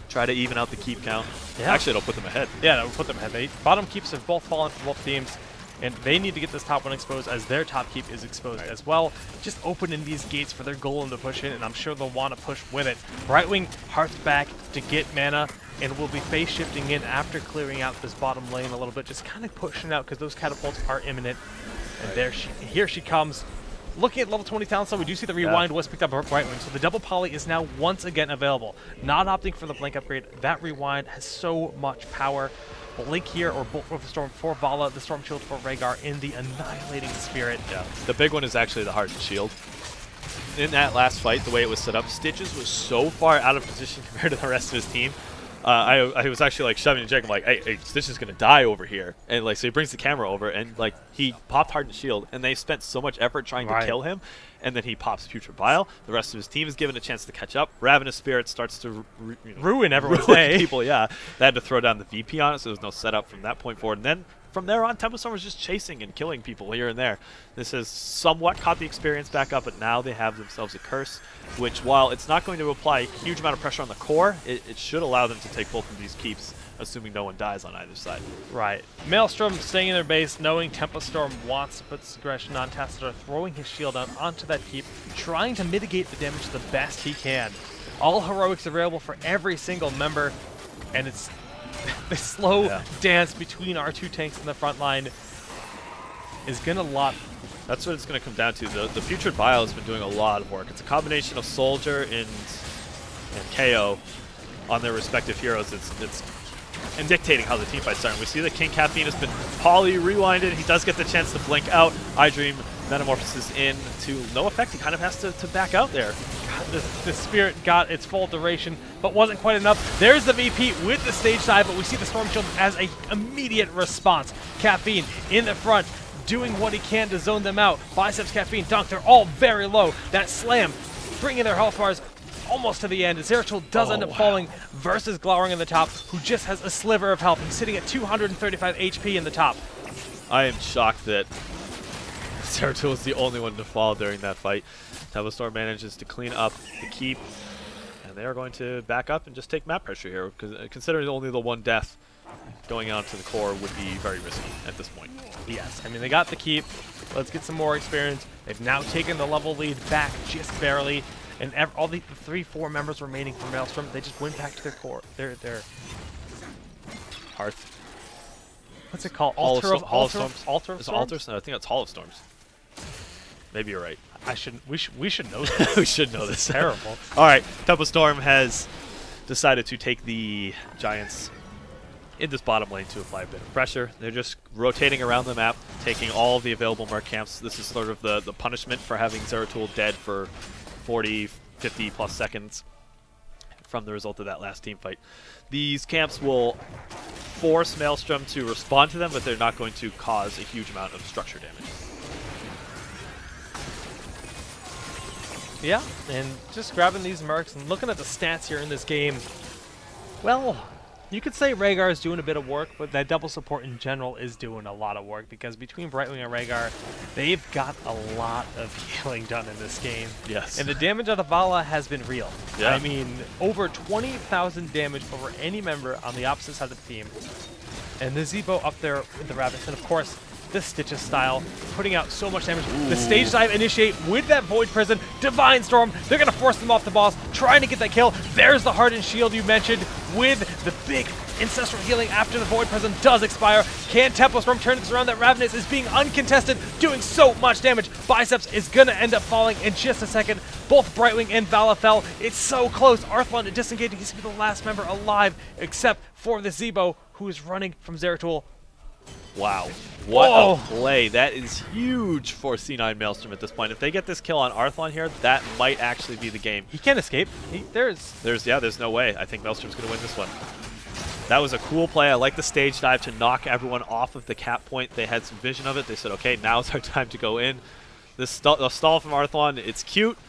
Try to even out the keep count. Yeah. Actually, it'll put them ahead. Yeah, it'll put them ahead. Bottom keeps have both fallen for both teams, and they need to get this top one exposed as their top keep is exposed as well. Just opening these gates for their golem to push in, and I'm sure they'll want to push with it. Brightwing hearts back to get mana, and will be phase shifting in after clearing out this bottom lane a little bit, just kind of pushing out because those catapults are imminent. And here she comes. Looking at level 20 talent style, we do see the rewind was picked up by Brightwing, so the double poly is now once again available. Not opting for the blink upgrade. That rewind has so much power. Blink here or Bolt of the Storm for Vala, the Storm Shield for Rhaegar in the Annihilating Spirit. Yeah, the big one is actually the Hardened Shield. In that last fight, the way it was set up, Stitches was so far out of position compared to the rest of his team. I was actually like shoving and checking, like, hey, Stitch is gonna die over here, and like so he brings the camera over, and like he popped Hardened Shield, and they spent so much effort trying to kill him, and then he pops Putrid Vial. The rest of his team is given a chance to catch up. Ravenous Spirit starts to ruin everyone's day. People, yeah. They had to throw down the VP on it, so there was no setup from that point forward. And then from there on, Tempo Storm was just chasing and killing people here and there. This has somewhat caught the experience back up, but now they have themselves a curse, which, while it's not going to apply a huge amount of pressure on the core, it should allow them to take both of these keeps, assuming no one dies on either side. Right. Maelstrom staying in their base, knowing Tempo Storm wants to put this aggression on Tassadar, throwing his shield out onto that keep, trying to mitigate the damage the best he can. All heroics available for every single member, and it's the slow dance between our two tanks in the front line is going to lot. That's what it's going to come down to. The Putrid Vial has been doing a lot of work. It's a combination of Soldier and KO on their respective heroes. It's and dictating how the team fight's starting. We see that King Caffeine has been poly rewinded. He does get the chance to blink out. iDream metamorphoses in to no effect. He kind of has to back out there. God, the Spirit got its full duration, but wasn't quite enough. There's the VP with the stage side, but we see the Storm Shield as an immediate response. Caffeine in the front, doing what he can to zone them out. Biceps, Caffeine, Dunk, they're all very low. That slam, bringing their health bars almost to the end. Zeratul does end up falling versus Glowering in the top, who just has a sliver of health. He's sitting at 235 HP in the top. I am shocked that Zeratul was the only one to fall during that fight. Tempo Storm manages to clean up the keep, and they are going to back up and just take map pressure here, because considering only the one death, going out to the core would be very risky at this point. Yes, I mean, they got the keep. Let's get some more experience. They've now taken the level lead back just barely. And all the 3-4 members remaining from Maelstrom, they just went back to their core. Their Hearth. What's it called? Hall of Altar of Storms? No, I think that's Hall of Storms. Maybe you're right. I shouldn't. We should know this. We should know this. Terrible. All right, Tempo Storm has decided to take the Giants in this bottom lane to apply a bit of pressure. They're just rotating around the map, taking all of the available Merc camps. This is sort of the punishment for having Zeratul dead for 40, 50 plus seconds from the result of that last team fight. These camps will force Maelstrom to respond to them, but they're not going to cause a huge amount of structure damage. Yeah, and just grabbing these Mercs and looking at the stats here in this game, well, you could say Rhaegar is doing a bit of work, but that double support in general is doing a lot of work, because between Brightwing and Rhaegar, they've got a lot of healing done in this game. Yes. And the damage of the Vala has been real. Yeah. I mean, over 20,000 damage over any member on the opposite side of the team. And the Zebo up there with the Rabbits, and of course, the Stitches style, putting out so much damage. Ooh. The stage dive initiate with that Void Prison, Divine Storm, they're going to force them off the boss, trying to get that kill. There's the Hardened Shield you mentioned with the big Ancestral Healing after the Void Prison does expire. Can Tempo Storm turn this around? That Ravenous is being uncontested, doing so much damage. Biceps is going to end up falling in just a second. Both Brightwing and Vala fell. It's so close. Arthlon disengaging. He's going to be the last member alive, except for the Zebo, who is running from Zeratul. Wow. What a play. That is huge for C9 Maelstrom at this point. If they get this kill on Arthlon here, that might actually be the game. He can't escape. There's no way. I think Maelstrom's going to win this one. That was a cool play. I like the stage dive to knock everyone off of the cap point. They had some vision of it. They said, okay, now's our time to go in. The stall from Arthlon, it's cute,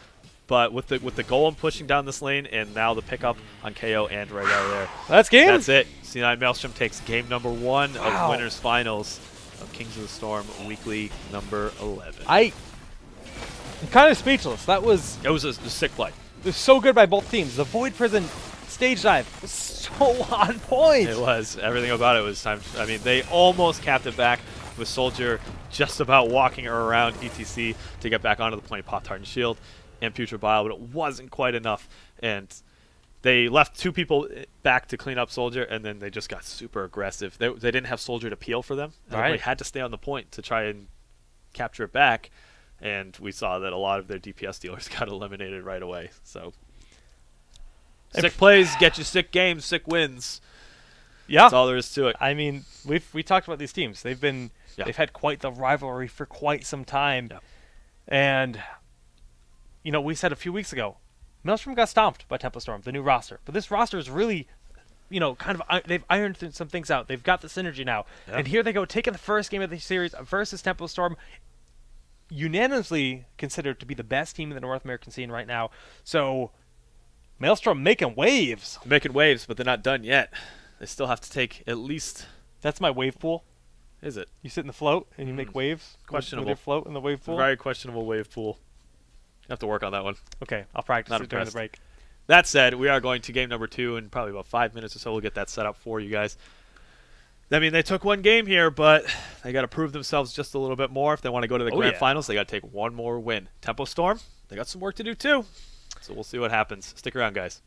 but with the Golem pushing down this lane, and now the pickup on KO and Rhaegar there. That's game? That's it. C9 Maelstrom takes game number 1 of Winners Finals of Kings of the Storm, weekly number 11. I'm kind of speechless. It was a sick play. It was so good by both teams. The Void Prison stage dive was so on point. It was. Everything about it was time. I mean, they almost capped it back with Soldier just about walking around ETC to get back onto the point, popped Hardened Shield and Putrid Bile, but it wasn't quite enough. And they left 2 people back to clean up Soldier, and then they just got super aggressive. They didn't have Soldier to peel for them. Right. They had to stay on the point to try and capture it back. And we saw that a lot of their DPS dealers got eliminated right away. So sick plays get you sick games, sick wins. Yeah, that's all there is to it. I mean, we talked about these teams. They've had quite the rivalry for quite some time, and you know, we said a few weeks ago, Maelstrom got stomped by Tempo Storm, the new roster. But this roster is really, you know, kind of they've ironed some things out. They've got the synergy now, and here they go taking the first game of the series versus Tempo Storm, unanimously considered to be the best team in the North American scene right now. So Maelstrom making waves. Making waves, but they're not done yet. They still have to take at least... That's my wave pool. Is it? You sit in the float and you make waves? Questionable. With your float in the wave pool? Very questionable wave pool. You have to work on that one. Okay, I'll practice it during the break. That said, we are going to game number 2 in probably about 5 minutes or so. We'll get that set up for you guys. I mean, they took one game here, but they got to prove themselves just a little bit more. If they want to go to the grand finals, they got to take one more win. Tempo Storm, they got some work to do too. So we'll see what happens. Stick around, guys.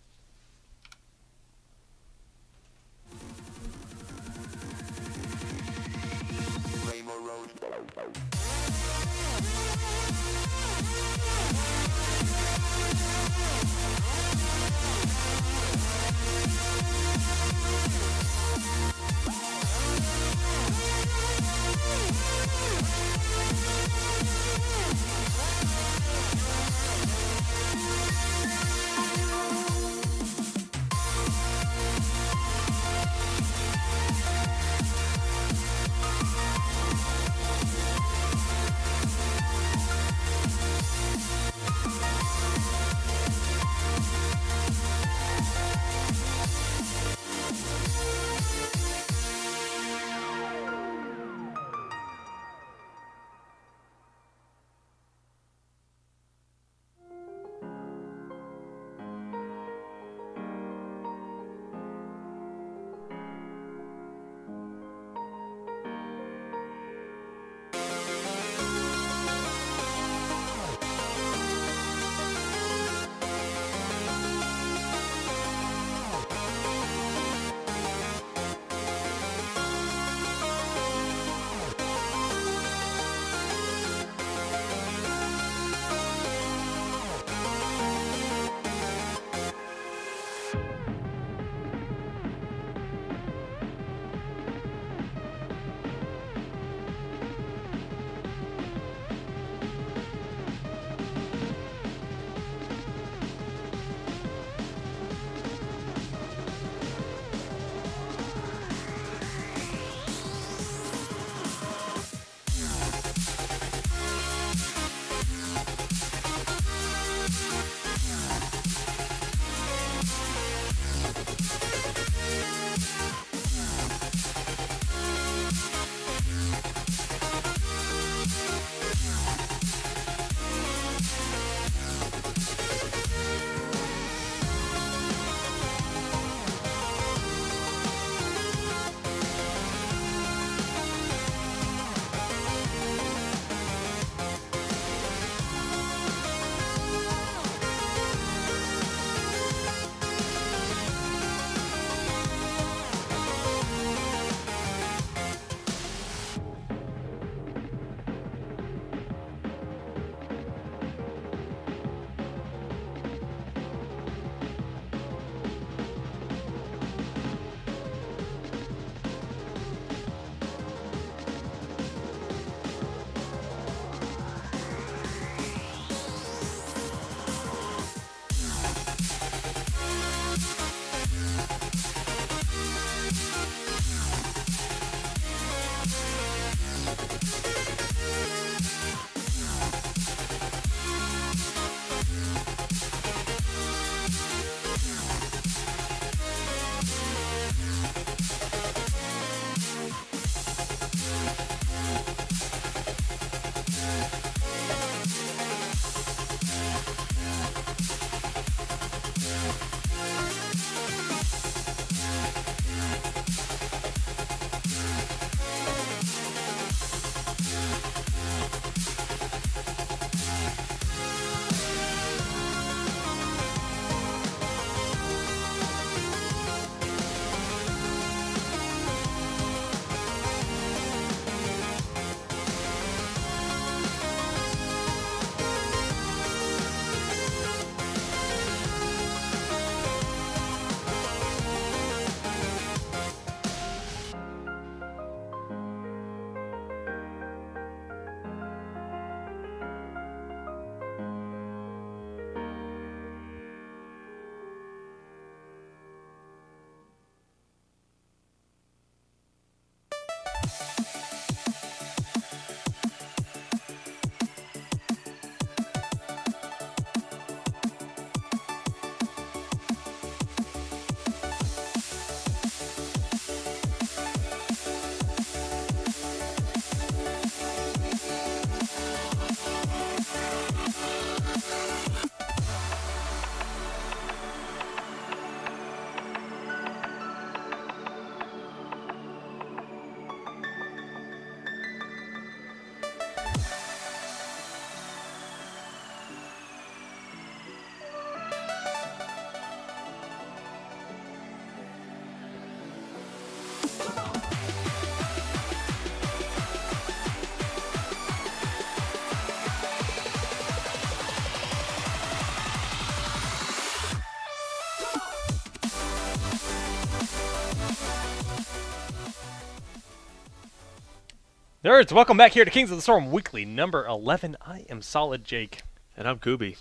Nerds, welcome back here to Kings of the Storm Weekly, number 11. I am Solid Jake. And I'm Gooby.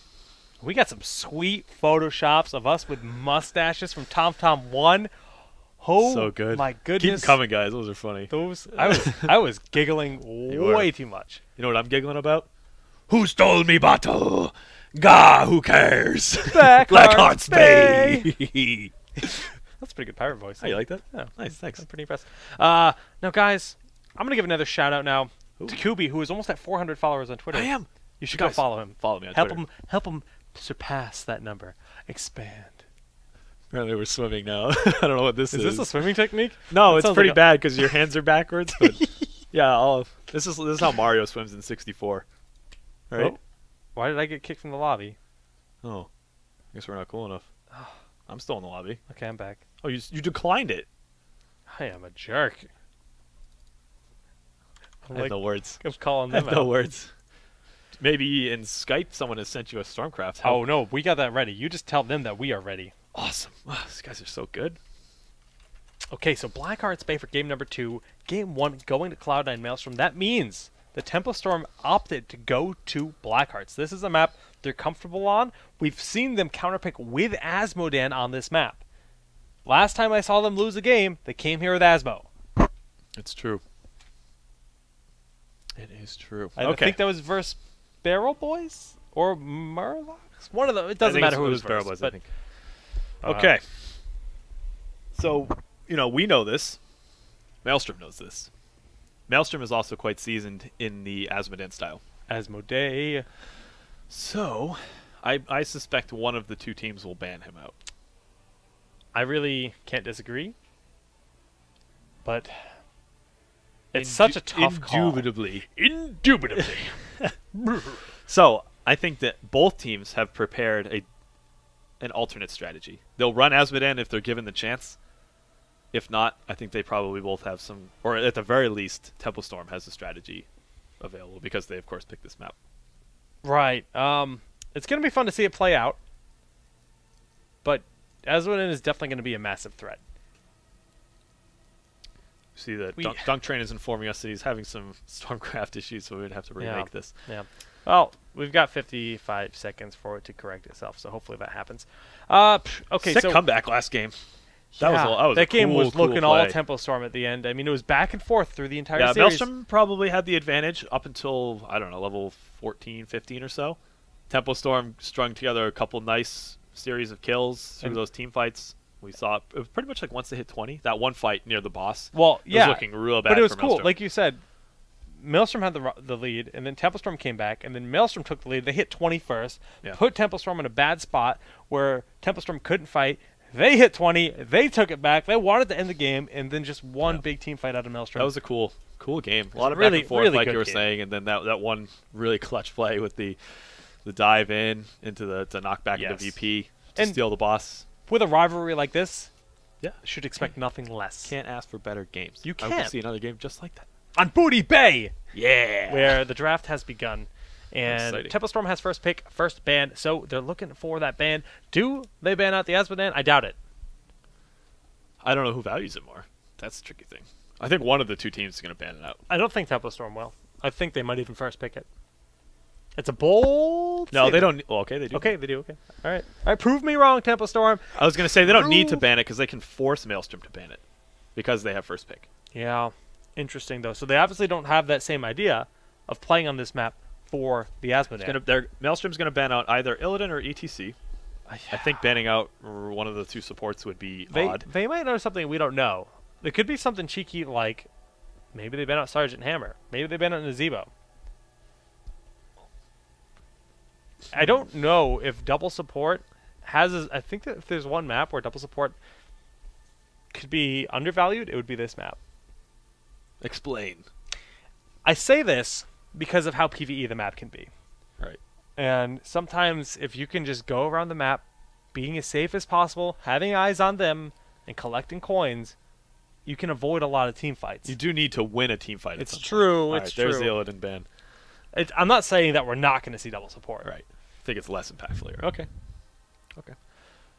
We got some sweet photoshops of us with mustaches from Tom Tom 1. Oh, So good. my Keep goodness. them coming, guys. Those are funny. Those, I was giggling way too much. You know what I'm giggling about? Who stole me bottle? Gah, who cares? Blackheart's Bay. That's a pretty good pirate voice. Oh, you like that? Yeah, Nice, thanks. I'm pretty impressed. Now, guys, I'm going to give another shout out now Ooh. to Kubi, who is almost at 400 followers on Twitter. I am. You should go Guys, follow him. Follow me on Twitter. Help him surpass that number. Expand. Apparently we're swimming now. I don't know what this is. Is this a swimming technique? No, That it's sounds pretty like bad because your hands are backwards. But yeah, this is how Mario swims in 64. Right? Oh, why did I get kicked from the lobby? Oh, I guess we're not cool enough. I'm still in the lobby. Okay, I'm back. Oh, you declined it. I am a jerk. I have no words. I'm calling I have them no out. words. Maybe in Skype someone has sent you a Stormcraft. Oh, no, we got that ready. You just tell them that we are ready. Awesome. Wow, these guys are so good. Okay, so Blackheart's Bay for game number 2. Game 1 going to Cloud9 Maelstrom. That means the Temple Storm opted to go to Blackhearts. This is a map they're comfortable on. We've seen them counterpick with Asmodan on this map. Last time I saw them lose a game, they came here with Asmo. It's true. It is true. I think that was versus Barrel Boys or Murlocs. One of them. It doesn't matter who it was Barrel versus, Boys, I but think. Okay. So, we know this. Maelstrom knows this. Maelstrom is also quite seasoned in the Asmodan style. Asmodee. So, I suspect one of the two teams will ban him out. I really can't disagree, but it's such a tough call. Indubitably. So, I think that both teams have prepared an alternate strategy. They'll run Asmodan if they're given the chance. If not, I think they probably both have some, or at the very least, Temple Storm has a strategy available because they, of course, picked this map. Right. It's going to be fun to see it play out, but Asmodan is definitely going to be a massive threat. See that Dunk Train is informing us that he's having some Stormcraft issues, so we would have to remake this. Yeah. Well, we've got 55 seconds for it to correct itself, so hopefully that happens. Okay, Sick so comeback last game. That game was looking cool all play. Temple Storm at the end. I mean, it was back and forth through the entire Yeah, series. Maelstrom probably had the advantage up until, I don't know, level 14, 15 or so. Temple Storm strung together a couple nice series of kills through those team fights. We saw it was pretty much like once they hit 20. That one fight near the boss Well, yeah, was looking real bad but it was for cool. Maelstrom. Like you said, Maelstrom had the lead, and then Temple Storm came back, and then Maelstrom took the lead. They hit 20 first, put Temple Storm in a bad spot where Temple Storm couldn't fight. They hit 20, they took it back, they wanted to end the game, and then just one big team fight out of Maelstrom. That was a cool game. A lot of really, back and forth, really like good you were game. saying, and then that one really clutch play with the dive into the knockback into VP to And steal the boss. With a rivalry like this, yeah, should expect nothing less. Can't ask for better games. You I will can't. see another game just like that. On Booty Bay! Yeah! Where the draft has begun. And Exciting. Temple Storm has first pick, first ban, so they're looking for that ban. Do they ban out the Asmodan? I doubt it. I don't know who values it more. That's the tricky thing. I think one of the two teams is going to ban it out. I don't think Temple Storm will. I think they might even first pick it. It's a bold No, they statement. don't. Well, okay, they do. Okay, they do. Okay. All right. All right, prove me wrong, Temple Storm. I was going to say they don't need to Prove- ban it because they can force Maelstrom to ban it because they have first pick. Yeah. Interesting, though. So they obviously don't have that same idea of playing on this map for the Asmodan. Maelstrom's going to ban out either Illidan or ETC. I think banning out one of the two supports would be odd. They might know something we don't know. There could be something cheeky like maybe they ban out Sergeant Hammer. Maybe they ban out Nazebo. I don't know if double support has... I think that if there's one map where double support could be undervalued, it would be this map. Explain. I say this because of how PvE the map can be. Right. And sometimes if you can just go around the map being as safe as possible, having eyes on them, and collecting coins, you can avoid a lot of team fights. You do need to win a team fight. It's true. It's It's true. There's true. the Illidan ban. I'm not saying that we're not going to see double support. Right. I think it's less impactful here. Okay.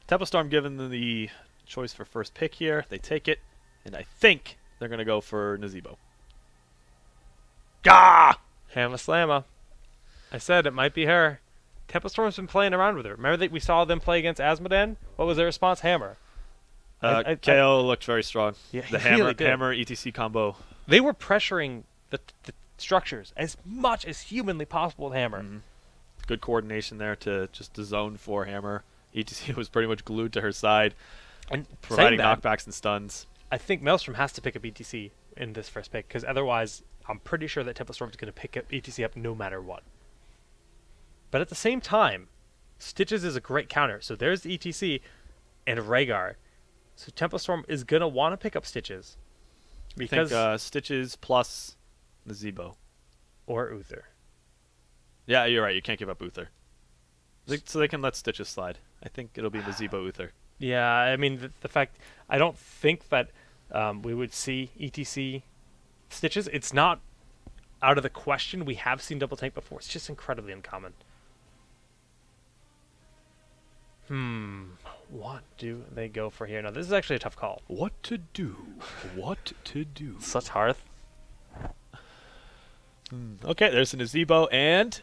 Temple Storm given the choice for first pick here. They take it, and I think they're going to go for Nazebo. Gah! Hammer Slammer. I said it might be her. Tempo Storm's been playing around with her. Remember that we saw them play against Asmodan? What was their response? Hammer. KO looked very strong. Yeah, The he really did. hammer ETC combo. They were pressuring the structures as much as humanly possible with Hammer. Good coordination there to just the zone for Hammer. ETC was pretty much glued to her side, And providing saying that, knockbacks and stuns. I think Maelstrom has to pick up ETC in this first pick, because otherwise I'm pretty sure that Tempo Storm is going to pick up ETC up no matter what. But at the same time, Stitches is a great counter. So there's ETC and Rhaegar. So Tempo Storm is going to want to pick up Stitches. Because I think Stitches plus Nazebo. or Uther. Yeah, you're right. You can't give up Uther. So they can let Stitches slide. I think it'll be Nazebo Uther. Yeah, I mean, the fact... I don't think that we would see ETC Stitches. It's not out of the question. We have seen double tank before. It's just incredibly uncommon. What do they go for here? Now, this is actually a tough call. What to do? What to do? Such Hearth. Okay, there's an Nazebo and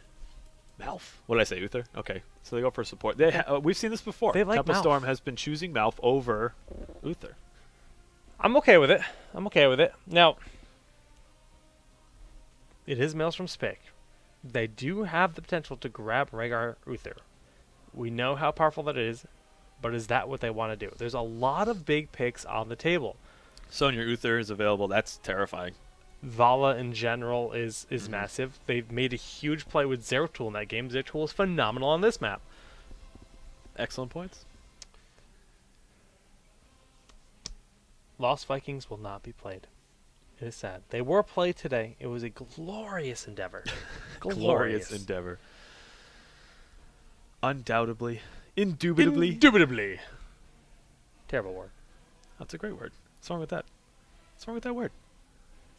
Malf. What did I say? Uther? Okay, so they go for support. We've seen this before. They like Tempo Malf. Storm has been choosing Malf over Uther. I'm okay with it. I'm okay with it. Now, it is Maelstrom's pick. They do have the potential to grab Rhaegar Uther. We know how powerful that is, but is that what they want to do? There's a lot of big picks on the table. Sonya Uther is available. That's terrifying. Vala in general is massive. They've made a huge play with Zeratul in that game. Zeratul is phenomenal on this map. Excellent points. Lost Vikings will not be played. It is sad. They were played today. It was a glorious endeavor. Glorious endeavor. Undoubtedly. Indubitably. Indubitably. Terrible word. That's a great word. What's wrong with that? What's wrong with that word?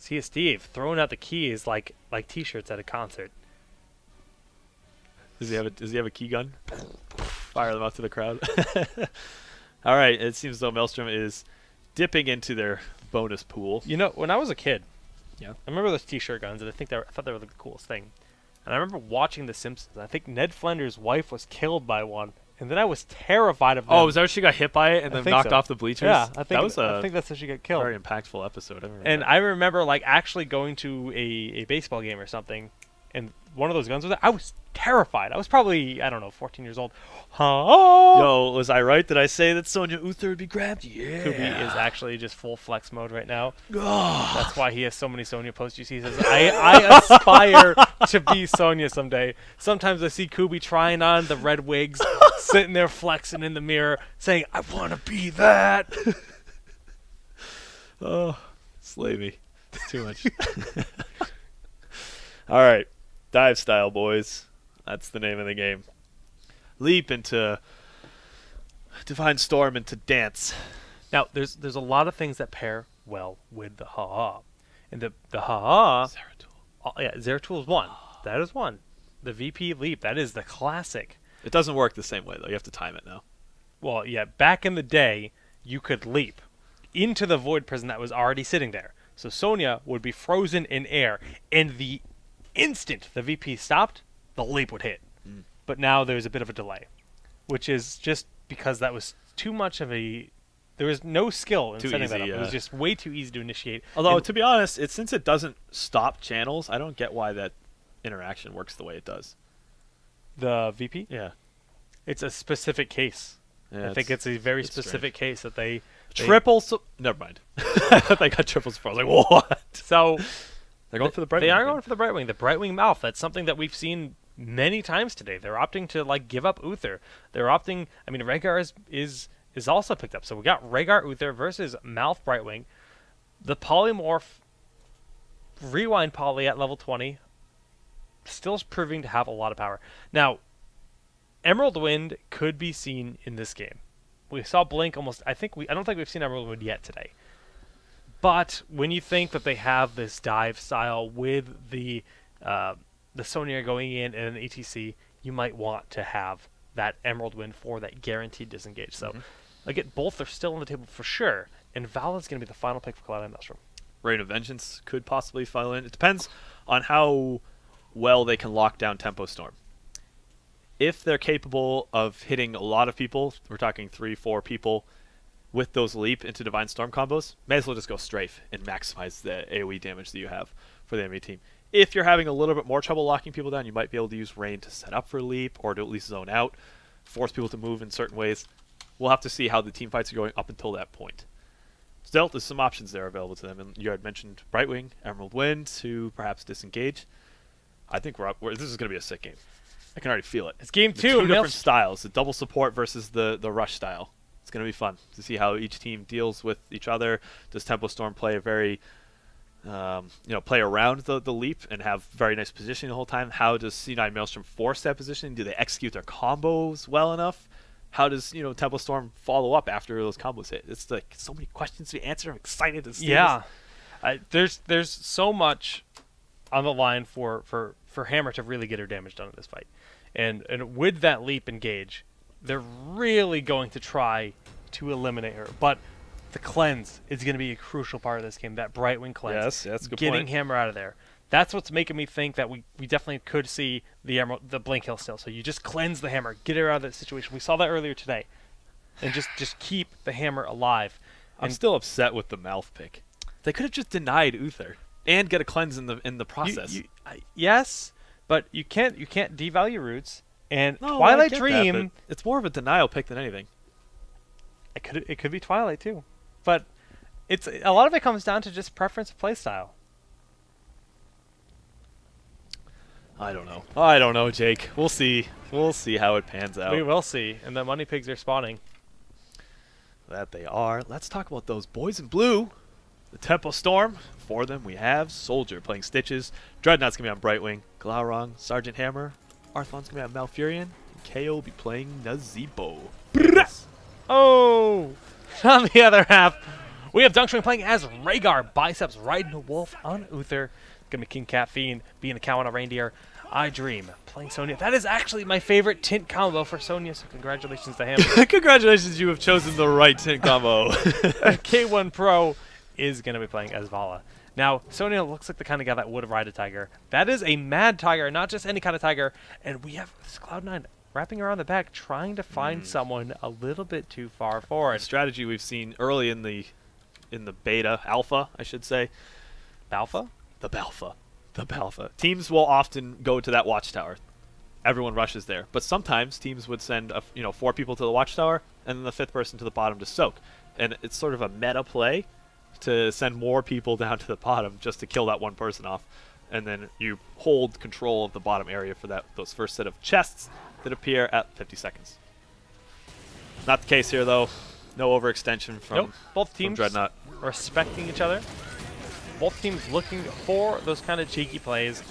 See, Steve throwing out the keys like T-shirts at a concert. Does he have a key gun? Fire them out to the crowd. All right. It seems though Maelstrom is dipping into their bonus pool. You know, when I was a kid, Yeah. I remember those T-shirt guns, and I thought they were the coolest thing. And I remember watching The Simpsons. I think Ned Flanders' wife was killed by one, and then I was terrified of them. Oh, was that where she got hit by it and I then think knocked so. off the bleachers? Yeah, I think that's how she got killed. Very impactful episode. And I remember like actually going to a baseball game or something, and one of those guns was there. I was terrified. I was probably, I don't know, 14 years old. Yo, was I right? Did I say that Sonya Uther would be grabbed? Yeah. Kubi is actually just full flex mode right now. Oh. That's why he has so many Sonya posts. You see, he says, I aspire to be Sonya someday. Sometimes I see Kubi trying on the red wigs, sitting there flexing in the mirror, saying, I want to be that. Oh, slay me. It's too much. All right. Dive style, boys. That's the name of the game. Leap into Divine Storm into dance. Now, there's a lot of things that pair well with the ha-ha. And the ha-ha... Zeratul. Yeah, Zeratul is one. That is one. The VP Leap, that is the classic. It doesn't work the same way, though. You have to time it now. Well, yeah, back in the day, you could leap into the Void Prison that was already sitting there. So Sonya would be frozen in air, and the instant the VP stopped, the leap would hit. But now there's a bit of a delay, which is just because that was too much of a... There was no skill in setting that up. It was just way too easy to initiate. Although, to be honest, since it doesn't stop channels, I don't get why that interaction works the way it does. The VP? Yeah. It's a specific case. Yeah, I think it's a very it's specific case that they... Never mind. I thought they got triple support. I was like, what? So... They're going for the Brightwing. They are going for the Brightwing. The Brightwing Mouth. That's something that we've seen many times today. They're opting to like give up Uther. They're opting. I mean, Rhaegar is also picked up. So we got Rhaegar Uther versus Mouth Brightwing. The polymorph rewind poly at level 20 still is proving to have a lot of power. Now, Emerald Wind could be seen in this game. We saw Blink almost. I don't think we've seen Emerald Wind yet today. But when you think that they have this dive style with the Sonya going in and an ETC, you might want to have that Emerald Wind for that guaranteed disengage. So, again, both are still on the table for sure. And Val is going to be the final pick for Cloud9 Maelstrom. Rain of Vengeance could possibly fall in. It depends on how well they can lock down Tempo Storm. If they're capable of hitting a lot of people, we're talking 3-4 people, with those leap into Divine Storm combos, may as well just go strafe and maximize the AoE damage that you have for the enemy team. If you're having a little bit more trouble locking people down, you might be able to use Rain to set up for leap or to at least zone out, force people to move in certain ways. We'll have to see how the team fights are going up until that point. Still, there's some options there available to them. And you had mentioned Brightwing, Emerald Wind to perhaps disengage. I think this is going to be a sick game. I can already feel it. It's game 2. Two different styles, the double support versus the rush style. It's going to be fun to see how each team deals with each other. Does Tempo Storm play a very, play around the leap and have very nice positioning the whole time? How does C9 Maelstrom force that positioning? Do they execute their combos well enough? How does Tempo Storm follow up after those combos hit? It's like so many questions to answer. I'm excited to see. Yeah, there's so much on the line for Hammer to really get her damage done in this fight, and with that leap engage, they're really going to try to eliminate her. But the cleanse is going to be a crucial part of this game. That Brightwing cleanse. Yes, that's a good Getting point. Hammer out of there. That's what's making me think that we definitely could see the Blink Hill still. So you just cleanse the Hammer, get her out of that situation. We saw that earlier today, and just keep the Hammer alive. I'm still upset with the mouth pick. They could have just denied Uther and get a cleanse in the process. Yes, but you can't devalue roots. And No, Twilight I get Dream, that, but it's more of a denial pick than anything. it could be Twilight too, but it's a lot of it comes down to just preference of playstyle. I don't know, Jake. We'll see. We'll see how it pans out. We will see, and the money pigs are spawning. That they are. Let's talk about those boys in blue. The Tempo Storm. For them, we have Soldier playing Stitches. Dreadnought's going to be on Brightwing. Glaurung, Sergeant Hammer. Arthon's going to be on Malfurion. And KO will be playing Nazebo. Oh! On the other half, we have Dunkstring playing as Rhaegar. Biceps riding a wolf on Uther. Going to be King Caffeine being the cow on a reindeer. I Dream playing Sonya. That is actually my favorite tint combo for Sonya, so congratulations to him. Congratulations, you have chosen the right tint combo. K1 Pro is going to be playing as Vala. Now, Sonya looks like the kind of guy that would ride a tiger. That is a mad tiger, not just any kind of tiger. And we have Cloud9 wrapping around the back, trying to find someone a little bit too far forward. A strategy we've seen early in the beta, alpha, I should say. Alpha? The Balfa. The Balfa. Teams will often go to that watchtower. Everyone rushes there. But sometimes teams would send 4 people to the watchtower and then the 5th person to the bottom to soak. And it's sort of a meta play to send more people down to the bottom just to kill that one person off. And then you hold control of the bottom area for those first set of chests that appear at 50 seconds. Not the case here, though. No overextension from, Both teams from Dreadnought. respecting each other. Both teams looking for those kind of cheeky plays.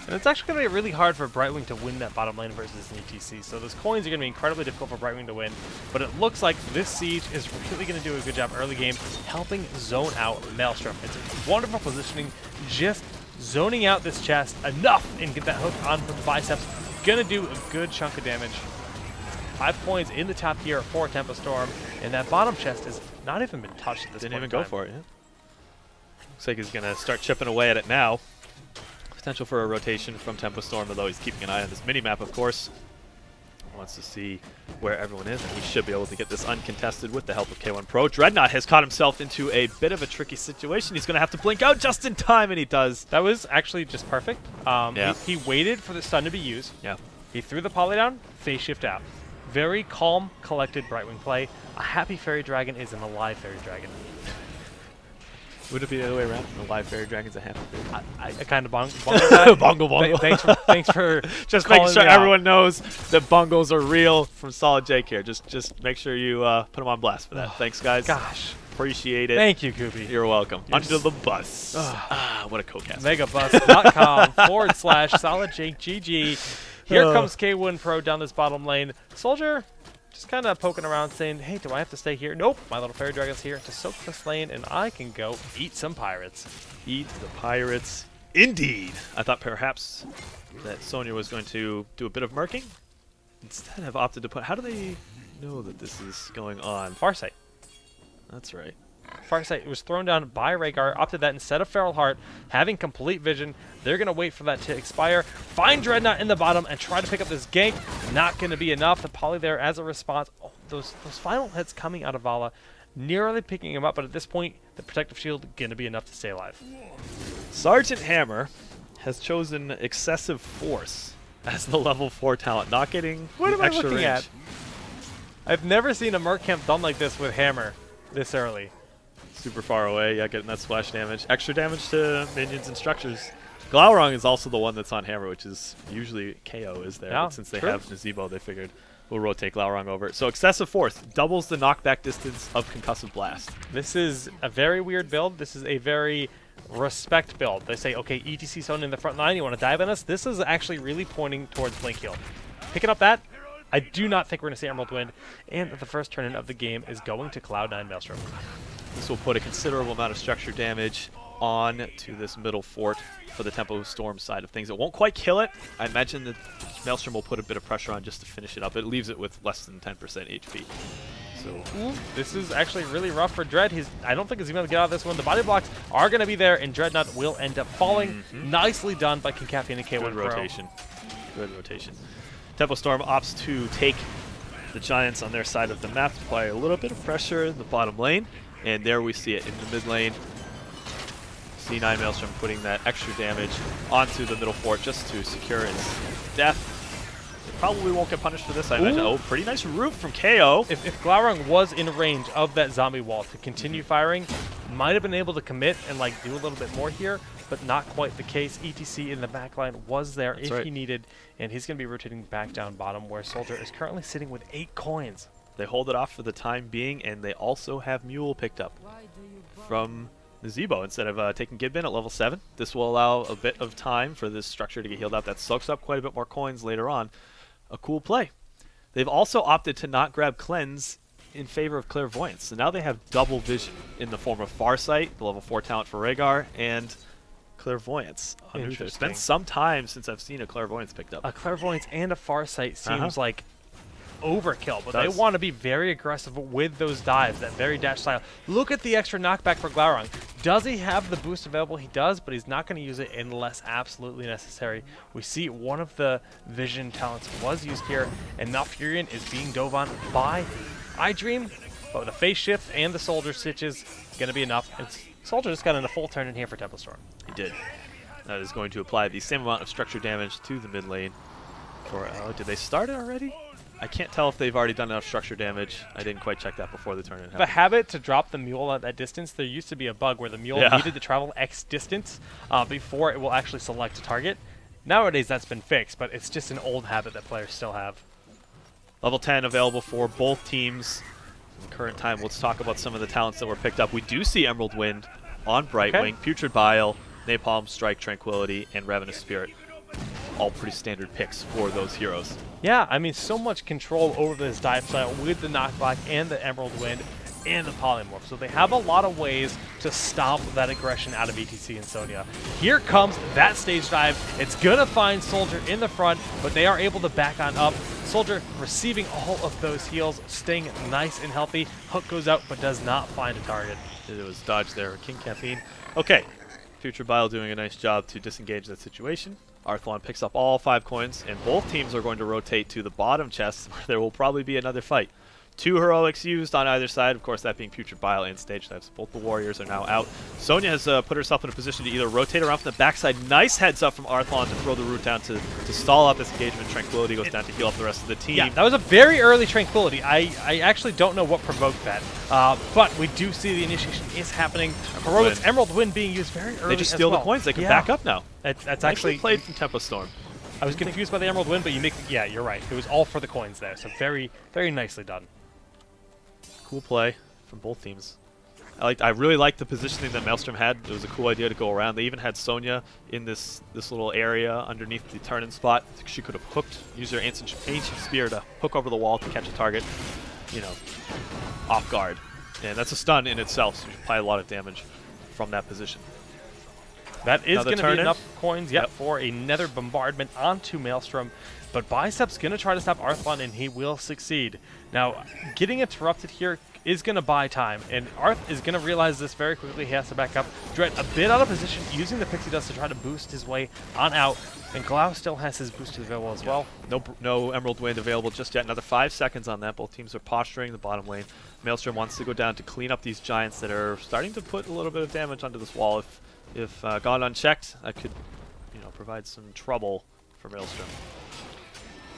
And it's actually going to be really hard for Brightwing to win that bottom lane versus an ETC. So those coins are going to be incredibly difficult for Brightwing to win. But it looks like this Siege is really going to do a good job early game, helping zone out Maelstrom. It's wonderful positioning, just zoning out this chest enough and get that hook on from the Biceps. Going to do a good chunk of damage. 5 points in the top tier for Tempo Storm. And that bottom chest has not even been touched at this point. Didn't even go for it, yeah. Looks like he's going to start chipping away at it now. Potential for a rotation from Tempo Storm, although he's keeping an eye on this mini-map, of course. Wants to see where everyone is, and he should be able to get this uncontested with the help of K1 Pro. Dreadnought has caught himself into a bit of a tricky situation. He's going to have to blink out just in time, and he does. That was actually just perfect. Yeah. He waited for the stun to be used. Yeah. He threw the poly down, phase shift out. Very calm, collected Brightwing play. A happy Fairy Dragon is an alive Fairy Dragon. Would it be the other way around? The live Fairy Dragon's a happy Fairy? I kind of bungled Bungle. Thanks for just making sure everyone knows that bungles are real from Solid Jake here. Just make sure you put them on blast for that. Thanks, guys. Gosh. Appreciate it. Thank you, Koopy. You're welcome. Yes. Onto the bus. What a co-cast. Megabus.com/SolidJakeGG. Here comes K1 Pro down this bottom lane. Soldier just kind of poking around saying, hey, do I have to stay here? Nope. My little Fairy Dragon's here to soak this lane, and I can go eat some pirates. Eat the pirates. Indeed. I thought perhaps that Sonya was going to do a bit of murking. Instead, have opted to put... How do they know that this is going on? Farsight. That's right. Farsight was thrown down by Rhaegar, opted that instead of Feral Heart, having complete vision. They're going to wait for that to expire, find Dreadnought in the bottom, and try to pick up this gank. Not going to be enough. The poly there as a response. Oh, those final hits coming out of Vala, nearly picking him up, but at this point, the protective shield going to be enough to stay alive. Sergeant Hammer has chosen Excessive Force as the level 4 talent, not getting What am I extra looking range. at? I've never seen a Merc camp done like this with Hammer this early. Super far away, yeah, getting that splash damage. Extra damage to minions and structures. Glaurung is also the one that's on Hammer, which is usually KO is there. Yeah, But since they true. have Nazebo, they figured we'll rotate Glaurung over. So Excessive Force doubles the knockback distance of Concussive Blast. This is a very weird build. This is a very respect build. They say, okay, ETC zone in the front line, you want to dive on us? This is actually really pointing towards Blink Heal. Picking up that, I do not think we're going to see Emerald Wind, and the first turn-in of the game is going to Cloud9 Maelstrom. This will put a considerable amount of structure damage on to this middle fort for the Tempo Storm side of things. It won't quite kill it. I imagine that Maelstrom will put a bit of pressure on just to finish it up. It leaves it with less than 10% HP. So This is actually really rough for Dread. I don't think he's going to get out of this one. The body blocks are going to be there, and Dreadnought will end up falling. Nicely done by Kincafian and K1 good Pro. rotation. Good rotation. Tempo Storm opts to take the Giants on their side of the map, apply a little bit of pressure in the bottom lane, and there we see it in the mid lane. C9 Maelstrom putting that extra damage onto the middle fort just to secure its death. They probably won't get punished for this, I imagine. Oh, pretty nice root from KO. If Glaurung was in range of that zombie wall to continue firing, might have been able to commit and like do a little bit more here, but not quite the case. ETC in the backline was there if he needed, and he's going to be rotating back down bottom where Soldier is currently sitting with 8 coins. They hold it off for the time being, and they also have Mule picked up from Nazebo instead of taking Gidbin at level 7. This will allow a bit of time for this structure to get healed up. That soaks up quite a bit more coins later on. A cool play. They've also opted to not grab Cleanse in favor of Clairvoyance. So now they have double vision in the form of Farsight, the level 4 talent for Rhaegar, and Clairvoyance. It's been some time since I've seen a Clairvoyance picked up. A Clairvoyance and a Farsight seems like overkill, but they Does. want to be very aggressive with those dives, that very dash style. Look at the extra knockback for Glaurung. Does he have the boost available? He does, but he's not going to use it unless absolutely necessary. We see one of the vision talents was used here, and now Furion is being dove on by iDream, but with the phase shift and the Soldier stitches, going to be enough. And Soldier just got in a full turn in here for Tempo Storm. He did. That is going to apply the same amount of structure damage to the mid lane. Oh, did they start it already? I can't tell if they've already done enough structure damage. I didn't quite check that before the turn happened. The habit to drop the mule at that distance, there used to be a bug where the mule needed to travel X distance before it will actually select a target. Nowadays that's been fixed, but it's just an old habit that players still have. Level 10 available for both teams. In the current time, let's talk about some of the talents that were picked up. We do see Emerald Wind on Brightwing, Putrid Bile, Napalm, Strike, Tranquility, and Ravenous Spirit. All pretty standard picks for those heroes. Yeah, I mean, so much control over this dive style with the knockback and the Emerald Wind and the Polymorph. So they have a lot of ways to stop that aggression out of ETC and Sonya. Here comes that stage dive. It's going to find Soldier in the front, but they are able to back on up. Soldier receiving all of those heals, staying nice and healthy. Hook goes out, but does not find a target. It was dodged there. King Caffeine. Okay. Future Bile doing a nice job to disengage that situation. Arthlon picks up all 5 coins, and both teams are going to rotate to the bottom chest, where there will probably be another fight. 2 heroics used on either side, of course that being Putrid Bile and Stage Dives. Both the warriors are now out. Sonya has put herself in a position to either rotate around from the backside. Nice heads up from Arthlon to throw the root down to stall out this engagement. Tranquility goes down to heal up the rest of the team. Yeah, that was a very early Tranquility. I actually don't know what provoked that. But we do see the initiation is happening. Heroic's Emerald Wind being used very early. They just steal the coins. They can back up now. That's actually played from Tempo Storm. I was confused by the Emerald Wind, but yeah, you're right. It was all for the coins there. So very, very nicely done. Cool play from both teams. I really liked the positioning that Maelstrom had. It was a cool idea to go around. They even had Sonya in this little area underneath the turn-in spot. I think she could have hooked, used her ancient spear to hook over the wall to catch a target, you know, off guard. And that's a stun in itself, so you apply a lot of damage from that position. That is going to be enough coins, for another bombardment onto Maelstrom. But Bicep's going to try to stop Arthlon, and he will succeed. Now, getting interrupted here, is going to buy time, and Arth is going to realize this very quickly. He has to back up. Dread a bit out of position, using the Pixie Dust to try to boost his way on out, and Glau still has his boost available as well. No Emerald Wind available just yet. Another 5 seconds on that. Both teams are posturing the bottom lane. Maelstrom wants to go down to clean up these Giants that are starting to put a little bit of damage onto this wall. If gone unchecked, that could, provide some trouble for Maelstrom.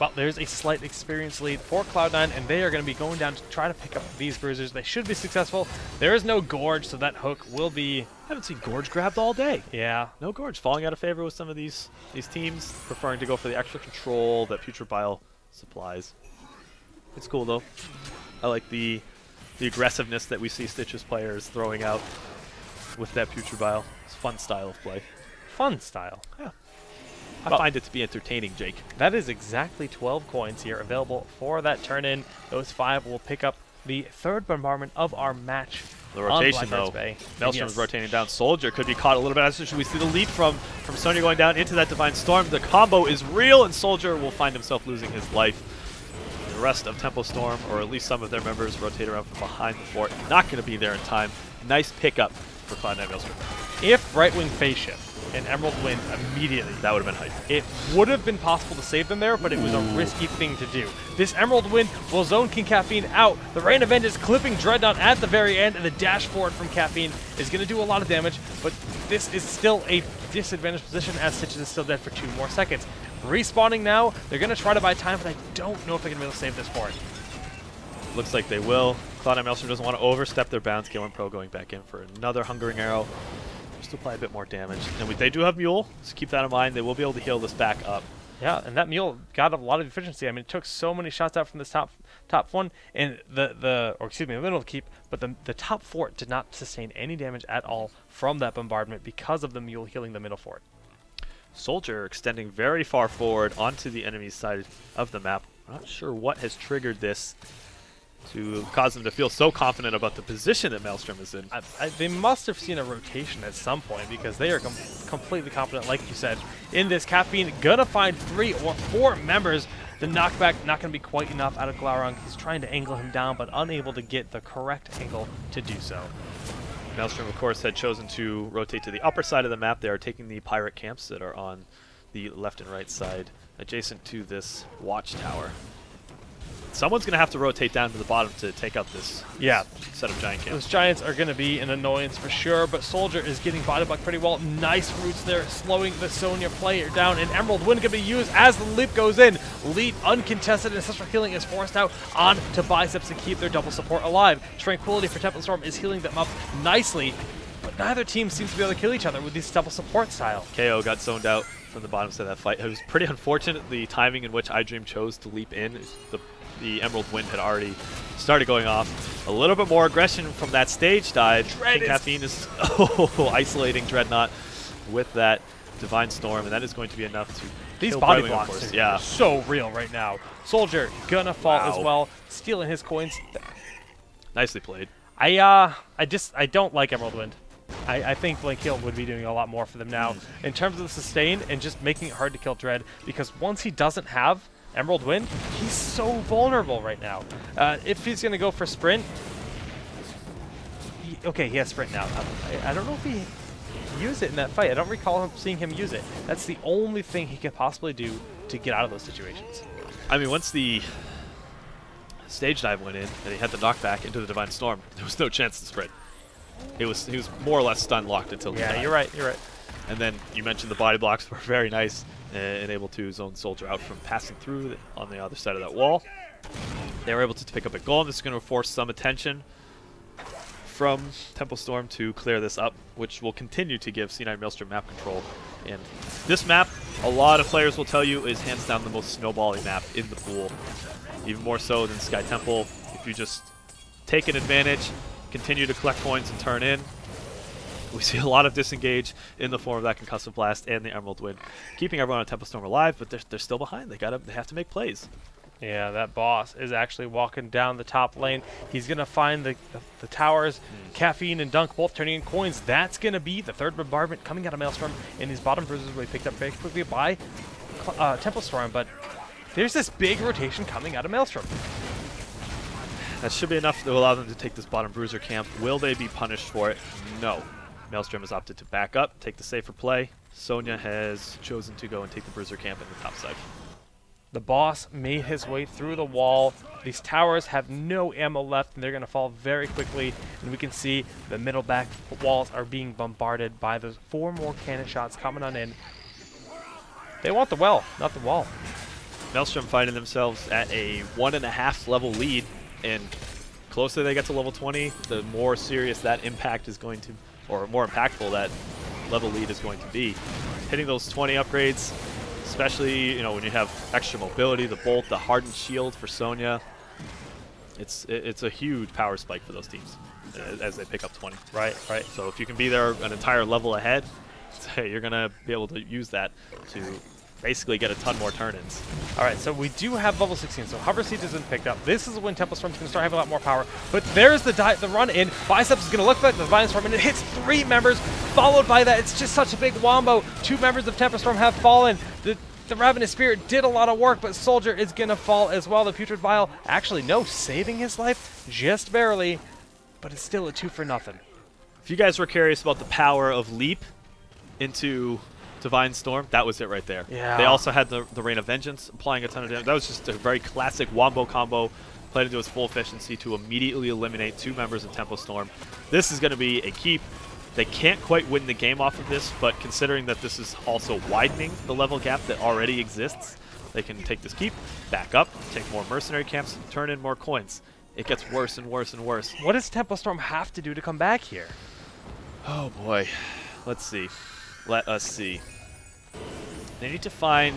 Well, there's a slight experience lead for Cloud9, and they are going to be going down to try to pick up these bruisers. They should be successful. There is no Gorge, so that hook will be... I haven't seen Gorge grabbed all day. Yeah. No Gorge. Falling out of favor with some of these teams, preferring to go for the extra control that Putrid Bile supplies. It's cool, though. I like the aggressiveness that we see Stitch's players throwing out with that Putrid Bile. It's a fun style of play. Fun style? Yeah. I find it to be entertaining, Jake. That is exactly 12 coins here available for that turn-in. Those 5 will pick up the 3rd bombardment of our match. The rotation, though. Maelstrom's rotating down. Soldier could be caught a little bit. As we see the leap from Sonya going down into that Divine Storm. The combo is real, and Soldier will find himself losing his life. The rest of Tempo Storm, or at least some of their members, rotate around from behind the fort. Not going to be there in time. Nice pickup for Cloud9 Maelstrom. If right-wing phase shift and Emerald Wind immediately, that would have been hype. It would have been possible to save them there, but it was a risky thing to do. This Emerald Wind will zone King Caffeine out. The Rain of End is clipping Dreadnought at the very end, and the dash forward from Caffeine is going to do a lot of damage, but this is still a disadvantaged position as Stitches is still dead for 2 more seconds. Respawning now, they're going to try to buy time, but I don't know if they're going to be able to save this fort. Looks like they will. Cloud9 Maelstrom doesn't want to overstep their bounds. K1 Pro going back in for another Hungering Arrow. Just to apply a bit more damage. And they do have Mule, so keep that in mind. They will be able to heal this back up. Yeah, and that Mule got a lot of efficiency. I mean, it took so many shots out from this top one, and the middle keep, but the top fort did not sustain any damage at all from that bombardment because of the Mule healing the middle fort. Soldier extending very far forward onto the enemy's side of the map. I'm not sure what has triggered this to cause them to feel so confident about the position that Maelstrom is in. They must have seen a rotation at some point, because they are completely confident, like you said, in this. Caffeine gonna find 3 or 4 members. The knockback not gonna be quite enough out of Glaurung. He's trying to angle him down, but unable to get the correct angle to do so. Maelstrom, of course, had chosen to rotate to the upper side of the map. They are taking the pirate camps that are on the left and right side, adjacent to this watchtower. Someone's going to have to rotate down to the bottom to take out this set of giant camps. Those giants are going to be an annoyance for sure, but Soldier is getting body blocked pretty well. Nice roots there, slowing the Sonya player down, and Emerald Wind going to be used as the leap goes in. Lead uncontested, and Ancestral Healing is forced out on to Biceps to keep their double support alive. Tranquility for Temple Storm is healing them up nicely, but neither team seems to be able to kill each other with this double support style. KO got zoned out from the bottom side of that fight. It was pretty unfortunate the timing in which iDream chose to leap in. The Emerald Wind had already started going off. A little bit more aggression from that stage dive. Caffeine is isolating Dreadnought with that Divine Storm, and that is going to be enough to These kill body Brightwing, blocks are so real right now. Soldier gonna fall as well, stealing his coins. Nicely played. I don't like Emerald Wind. I think Blink Heal would be doing a lot more for them now in terms of the sustain and just making it hard to kill Dread, because once he doesn't have Emerald Wind, he's so vulnerable right now. If he's going to go for sprint, he has sprint now. I don't know if he used it in that fight. I don't recall seeing him use it. That's the only thing he could possibly do to get out of those situations. I mean, once the stage dive went in and he had the knockback into the Divine Storm, there was no chance to sprint. He was more or less stun locked until the time. You're right. And then you mentioned the body blocks were very nice and able to zone Soldier out from passing through on the other side of that wall. They were able to pick up a goal. This is going to force some attention from Temple Storm to clear this up, which will continue to give C9 Maelstrom map control. And this map, a lot of players will tell you, is hands down the most snowballing map in the pool. Even more so than Sky Temple. If you just take an advantage, continue to collect points and turn in, we see a lot of disengage in the form of that Concussive Blast and the Emerald Wind, keeping everyone on Temple Storm alive, but they're still behind. They have to make plays. Yeah, that boss is actually walking down the top lane. He's going to find the towers. Caffeine and Dunk both turning in coins. That's going to be the 3rd bombardment coming out of Maelstrom, and these bottom bruises will be picked up very quickly by Temple Storm, but there's this big rotation coming out of Maelstrom. That should be enough to allow them to take this bottom bruiser camp. Will they be punished for it? No. Maelstrom has opted to back up, take the safer play. Sonya has chosen to go and take the bruiser camp in the top side. The boss made his way through the wall. These towers have no ammo left, and they're going to fall very quickly. And we can see the middle back walls are being bombarded by those 4 more cannon shots coming on in. They want the well, not the wall. Maelstrom finding themselves at a 1.5 level lead, and closer they get to level 20, the more serious that impact is going to, or more impactful that level lead is going to be. Hitting those 20 upgrades, especially when you have extra mobility, the bolt, the hardened shield for Sonya, it's a huge power spike for those teams as they pick up 20. Right. So if you can be there an entire level ahead, you're gonna be able to use that to basically get a ton more turn-ins. All right, so we do have level 16, so Hover Siege has been picked up. This is when Temple Storm's going to start having a lot more power. But there's the run in. Biceps is going to look like the Divine Storm, and it hits 3 members, followed by that. It's just such a big wombo. 2 members of Temple Storm have fallen. The Ravenous Spirit did a lot of work, but Soldier is going to fall as well. The Putrid Vial, actually, no, saving his life just barely, but it's still a 2 for nothing. If you guys were curious about the power of Leap into Divine Storm, that was it right there. Yeah. They also had the Rain of Vengeance, applying a ton of damage. That was just a very classic wombo combo, played into its full efficiency to immediately eliminate 2 members of Temple Storm. This is going to be a keep. They can't quite win the game off of this, but considering that this is also widening the level gap that already exists, they can take this keep, back up, take more mercenary camps, turn in more coins. It gets worse and worse and worse. What does Temple Storm have to do to come back here? Oh boy. Let's see. Let us see. They need to find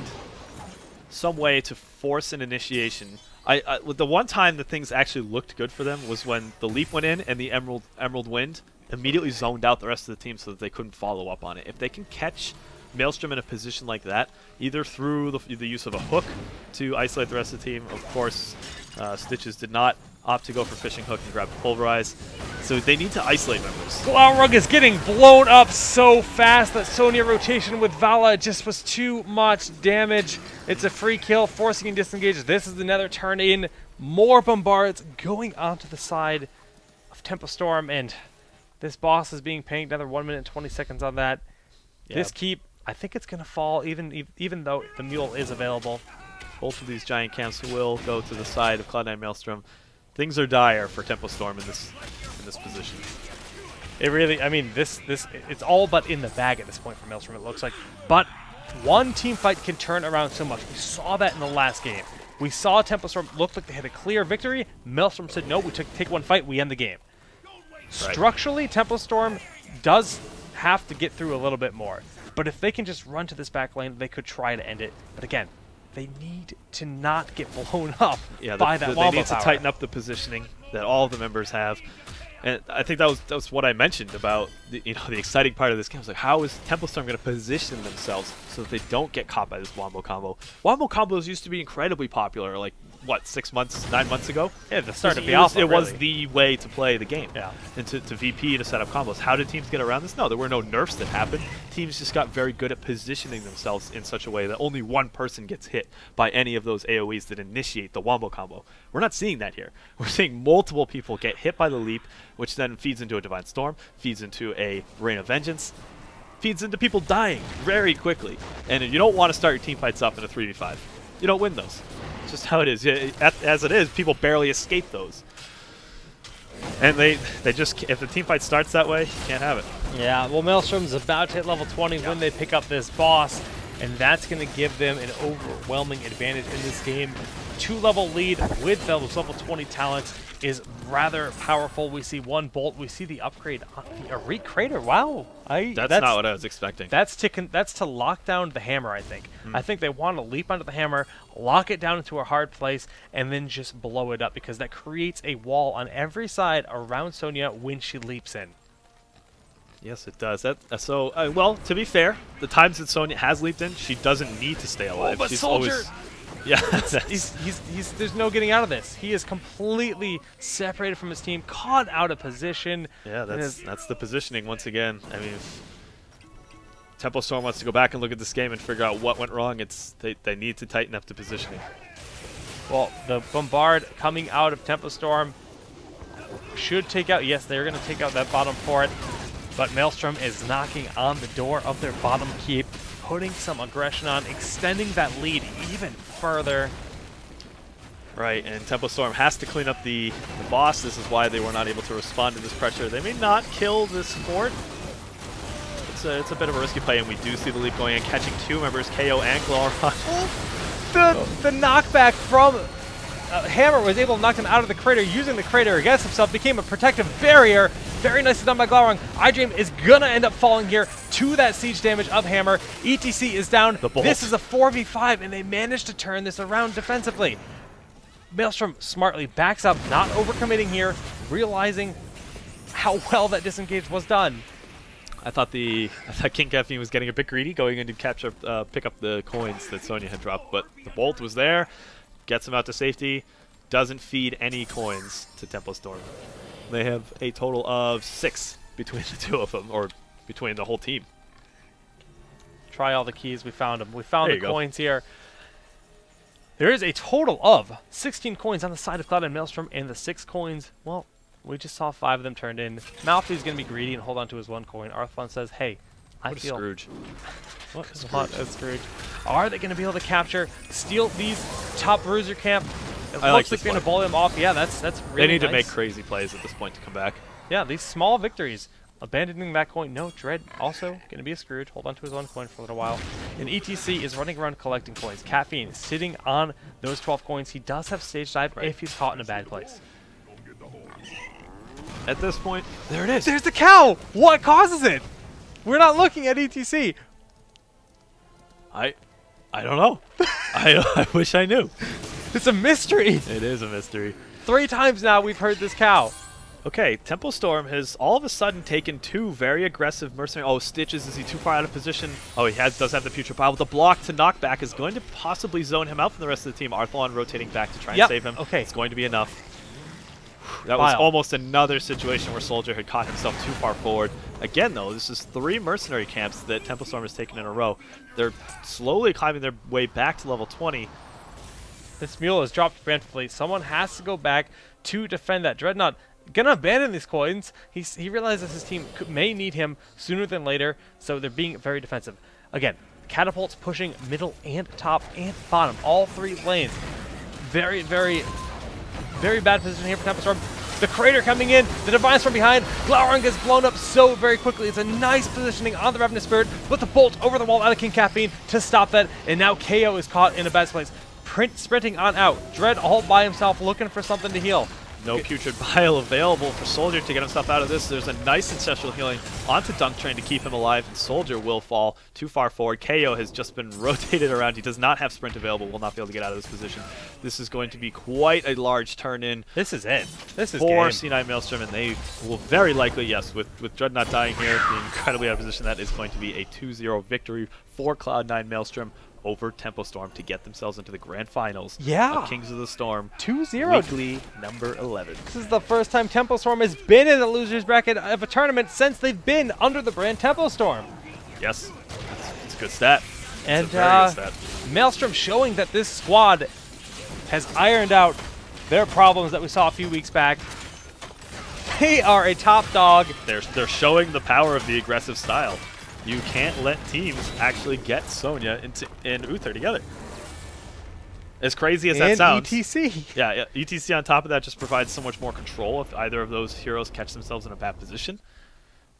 some way to force an initiation. The one time that things actually looked good for them was when the Leap went in and the Emerald Wind immediately zoned out the rest of the team so that they couldn't follow up on it. If they can catch Maelstrom in a position like that, either through the use of a hook to isolate the rest of the team. Of course, Stitches did not opt to go for Fishing Hook and grab Pulverize. So they need to isolate members. Glaurung is getting blown up so fast that Sonya rotation with Vala just was too much damage. It's a free kill, forcing and disengage. This is another turn in. More bombards going onto the side of Temple Storm, and this boss is being pinged. Another 1 minute and 20 seconds on that. Yeah. This keep, I think it's going to fall even though the mule is available. Both of these giant camps will go to the side of Cloud9 Maelstrom. Things are dire for Temple Storm in this position. It really, I mean, it's all but in the bag at this point for Maelstrom, it looks like. But one team fight can turn around so much. We saw that in the last game. We saw Temple Storm look like they had a clear victory. Maelstrom said, no, we take one fight, we end the game. Right. Structurally, Temple Storm does have to get through a little bit more. But if they can just run to this back lane, they could try to end it. But again, they need to not get blown up by that wombo They need power. to tighten up the positioning that all of the members have. And I think that was what I mentioned about the exciting part of this game. It's like, how is Temple Storm going to position themselves so that they don't get caught by this wombo combo? Wombo combos used to be incredibly popular, like, what, 6 months, 9 months ago? Yeah, the start of the alpha, It was the way to play the game. Yeah. And to VP to set up combos. How did teams get around this? No, there were no nerfs that happened. Teams just got very good at positioning themselves in such a way that only one person gets hit by any of those AoEs that initiate the wombo combo. We're not seeing that here. We're seeing multiple people get hit by the Leap, which then feeds into a Divine Storm, feeds into a Rain of Vengeance, feeds into people dying very quickly. And you don't want to start your team fights up in a 3v5. You don't win those. It's just how it is. As it is, people barely escape those. And they just, if the team fight starts that way, you can't have it. Yeah, well, Maelstrom's about to hit level 20 when they pick up this boss, and that's going to give them an overwhelming advantage in this game. 2-level lead with those level 20 talents is rather powerful. We see one bolt. We see the upgrade on the Arete Crater. Wow. That's not what I was expecting. That's to lock down the hammer, I think. I think they want to leap onto the hammer, lock it down into a hard place, and then just blow it up, because that creates a wall on every side around Sonya when she leaps in. Yes, it does. Well, to be fair, the times that Sonya has leaped in, she doesn't need to stay alive. Oh, but She's Soldier! Always, yeah, there's no getting out of this. He is completely separated from his team, caught out of position. Yeah, that's the positioning once again. I mean, if Temple Storm wants to go back and look at this game and figure out what went wrong, they need to tighten up the positioning. Well, the bombard coming out of Temple Storm, should take out. Yes, they're going to take out that bottom fort. But Maelstrom is knocking on the door of their bottom keep, putting some aggression on, extending that lead even further. Right, and Tempo Storm has to clean up the boss. This is why they were not able to respond to this pressure. They may not kill this fort. It's a bit of a risky play, and we do see the leap going in, catching two members, KO and Gloron. The knockback from Hammer was able to knock him out of the crater, using the crater against himself, became a protective barrier. Very nicely done by Gloron. iDream is going to end up falling here to that siege damage of Hammer. ETC is down. This is a 4v5, and they managed to turn this around defensively. Maelstrom smartly backs up, not overcommitting here, realizing how well that disengage was done. I thought King Caffeine was getting a bit greedy, going in to capture, pick up the coins that Sonya had dropped, but the bolt was there, gets him out to safety, doesn't feed any coins to Tempo Storm. They have a total of 6 between the two of them, or between the whole team. Try all the keys. We found them. We found the coins here. There is a total of 16 coins on the side of Cloud9 Maelstrom, and the 6 coins, well, we just saw 5 of them turned in. Malfi's going to be greedy and hold on to his 1 coin. Arthlon says, hey, I feel... Scrooge. What a Scrooge. Are they going to be able to capture, steal these top bruiser camp? It looks like they're going to ball them off. Yeah, that's really They need nice. to make crazy plays at this point to come back. Yeah, these small victories. Abandoning that coin. No, Dread also going to be a Scrooge. Hold on to his 1 coin for a little while. And ETC is running around collecting coins. Caffeine sitting on those 12 coins. He does have stage dive if he's caught in a bad place. At this point, there it is. There's the cow! What causes it? We're not looking at ETC. I don't know. I wish I knew. It's a mystery. It is a mystery. 3 times now we've heard this cow. Okay, Tempo Storm has all of a sudden taken 2 very aggressive mercenary. Oh, Stitches, is he too far out of position? Oh, he does have the future pile. The block to knockback is going to possibly zone him out from the rest of the team. Arthlon rotating back to try and save him. Okay. It's going to be enough. That was almost another situation where Soldier had caught himself too far forward. Again, though, this is 3 mercenary camps that Tempo Storm has taken in a row. They're slowly climbing their way back to level 20. This mule is dropped preemptively. Someone has to go back to defend that. Dreadnought gonna abandon these coins. He realizes his team may need him sooner than later, so they're being very defensive. Again, catapults pushing middle and top and bottom, all 3 lanes. Very, very, very bad position here for Tempo Storm. The crater coming in, the Divines from behind. Gloron gets blown up so very quickly. It's a nice positioning on the Ravenous Spirit, with the bolt over the wall out of King Caffeine to stop that, and now KO is caught in a bad place. Sprinting on out. Dread all by himself looking for something to heal. No putrid bile available for Soldier to get himself out of this. There's a nice ancestral healing onto Dunk Train to keep him alive, and Soldier will fall too far forward. KO has just been rotated around. He does not have sprint available, will not be able to get out of this position. This is going to be quite a large turn in. This is it. This is for C9 Maelstrom, and they will very likely, yes, with Dread not dying here, being incredibly out of position, that is going to be a 2-0 victory for Cloud9 Maelstrom over Tempo Storm to get themselves into the grand finals of Kings of the Storm 2-0. weekly number 11. This is the first time Tempo Storm has been in the loser's bracket of a tournament since they've been under the brand Tempo Storm. Yes, it's a good stat. And Maelstrom showing that this squad has ironed out their problems that we saw a few weeks back. They are a top dog. They're showing the power of the aggressive style. You can't let teams actually get Sonya and Uther together. As crazy as that sounds. ETC. Yeah, ETC on top of that just provides so much more control if either of those heroes catch themselves in a bad position.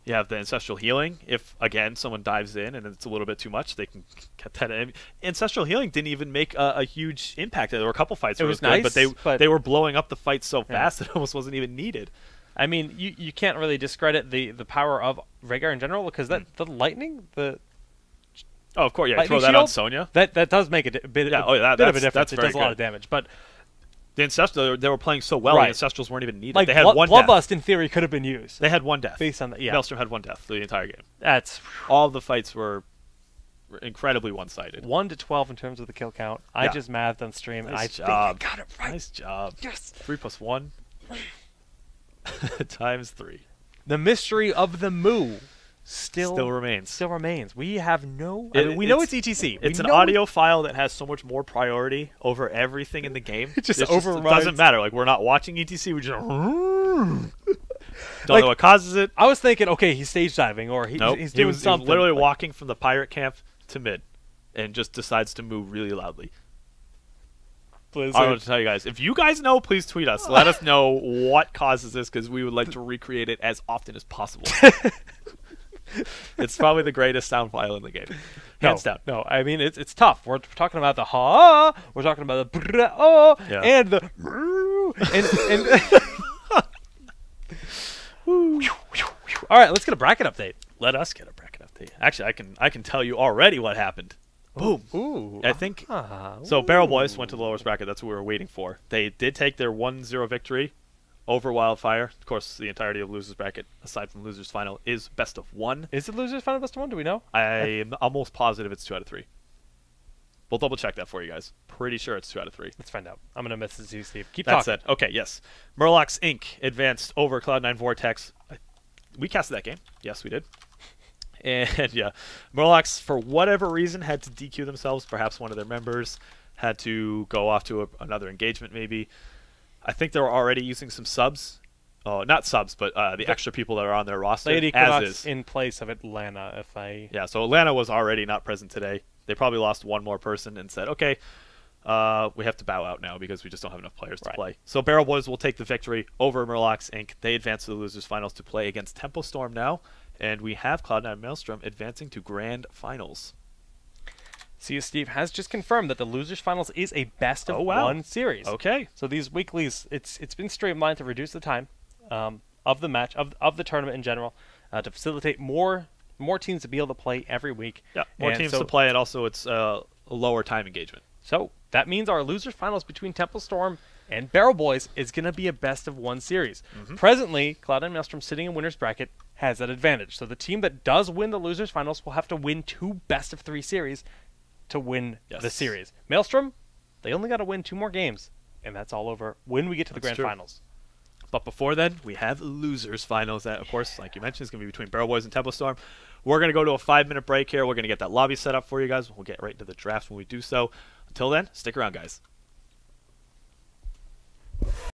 You have the Ancestral Healing. If, again, someone dives in and it's a little bit too much, they can get that in. Ancestral Healing didn't even make a huge impact. There were a couple fights where it was nice, good, but they were blowing up the fight so fast that it almost wasn't even needed. I mean, you can't really discredit the power of Rhaegar in general, because the lightning, oh, of course, yeah, throw that on Sonya. That does make a bit of a difference. It does a lot of damage, but the Ancestral, they were playing so well, the Ancestrals weren't even needed. Like, they had one death. Bloodlust, in theory, could have been used. They had 1 death. Based on that, Maelstrom had 1 death the entire game. That's all of the fights were incredibly one-sided. 1 to 12 in terms of the kill count. I just mathed on stream, and I think I got it right. Nice job. Yes. 3 + 1. times 3. The mystery of the Moo still remains. Still remains. We have no... we know it's ETC. It's an audio file that has so much more priority over everything in the game. It just overrides. It doesn't matter. Like, we're not watching ETC. We just... Don't know what causes it. I was thinking, okay, he's stage diving or Nope. he's He doing was something. literally like, walking from the pirate camp to mid, and just decides to move really loudly. Blizzard. I want to tell you guys, if you guys know, please tweet us. Let us know what causes this, because we would like to recreate it as often as possible. It's probably the greatest sound file in the game, hands down. No, I mean it's tough. We're talking about the ha, we're talking about the brrr, Yeah. and the and all right, let's get a bracket update. Let us get a bracket update. Actually, I can tell you already what happened. Boom. Ooh. I think Ah, so. ooh. Barrel Boys went to the lowest bracket. That's what we were waiting for. They did take their 1-0 victory over Wildfire. Of course, the entirety of losers bracket, aside from losers final, is best of 1. Is it losers final best of 1? Do we know? I'm almost positive it's 2 out of 3. We'll double check that for you guys. Pretty sure it's 2 out of 3. Let's find out. I'm gonna message you, Steve. Keep That's talking. it. Okay, yes. Murlocs Inc. advanced over Cloud9 Vortex. We casted that game. Yes, we did. And yeah, Murlocs, for whatever reason, had to DQ themselves. Perhaps one of their members had to go off to another engagement, maybe. I think they were already using some subs. Oh, not subs, but the extra people that are on their roster. Lady as KotS is. in place of Atlanta. If I Yeah, so Atlanta was already not present today. They probably lost one more person and said, okay, we have to bow out now because we just don't have enough players to play. So Barrel Boys will take the victory over Murlocs Inc. They advance to the losers finals to play against Tempo Storm now. And we have Cloud9 Maelstrom advancing to grand finals. see, Steve has just confirmed that the losers finals is a best of Oh, wow. 1 series. Okay. So these weeklies, it's been streamlined to reduce the time of the match of the tournament in general, to facilitate more teams to be able to play every week. Yeah, more And teams so, to play, and also it's a lower time engagement. So that means our losers finals between Temple Storm and Barrel Boys is going to be a best of 1 series. Presently, Cloud9 Maelstrom sitting in winner's bracket has that advantage. So the team that does win the losers finals will have to win 2 best of 3 series to win the series. Maelstrom, they only got to win 2 more games, and that's all over when we get to the grand finals. But before then, we have losers finals that, of course, like you mentioned, is going to be between Barrel Boys and Tempo Storm. We're going to go to a 5-minute break here. We're going to get that lobby set up for you guys. We'll get right into the draft when we do so. Until then, stick around, guys.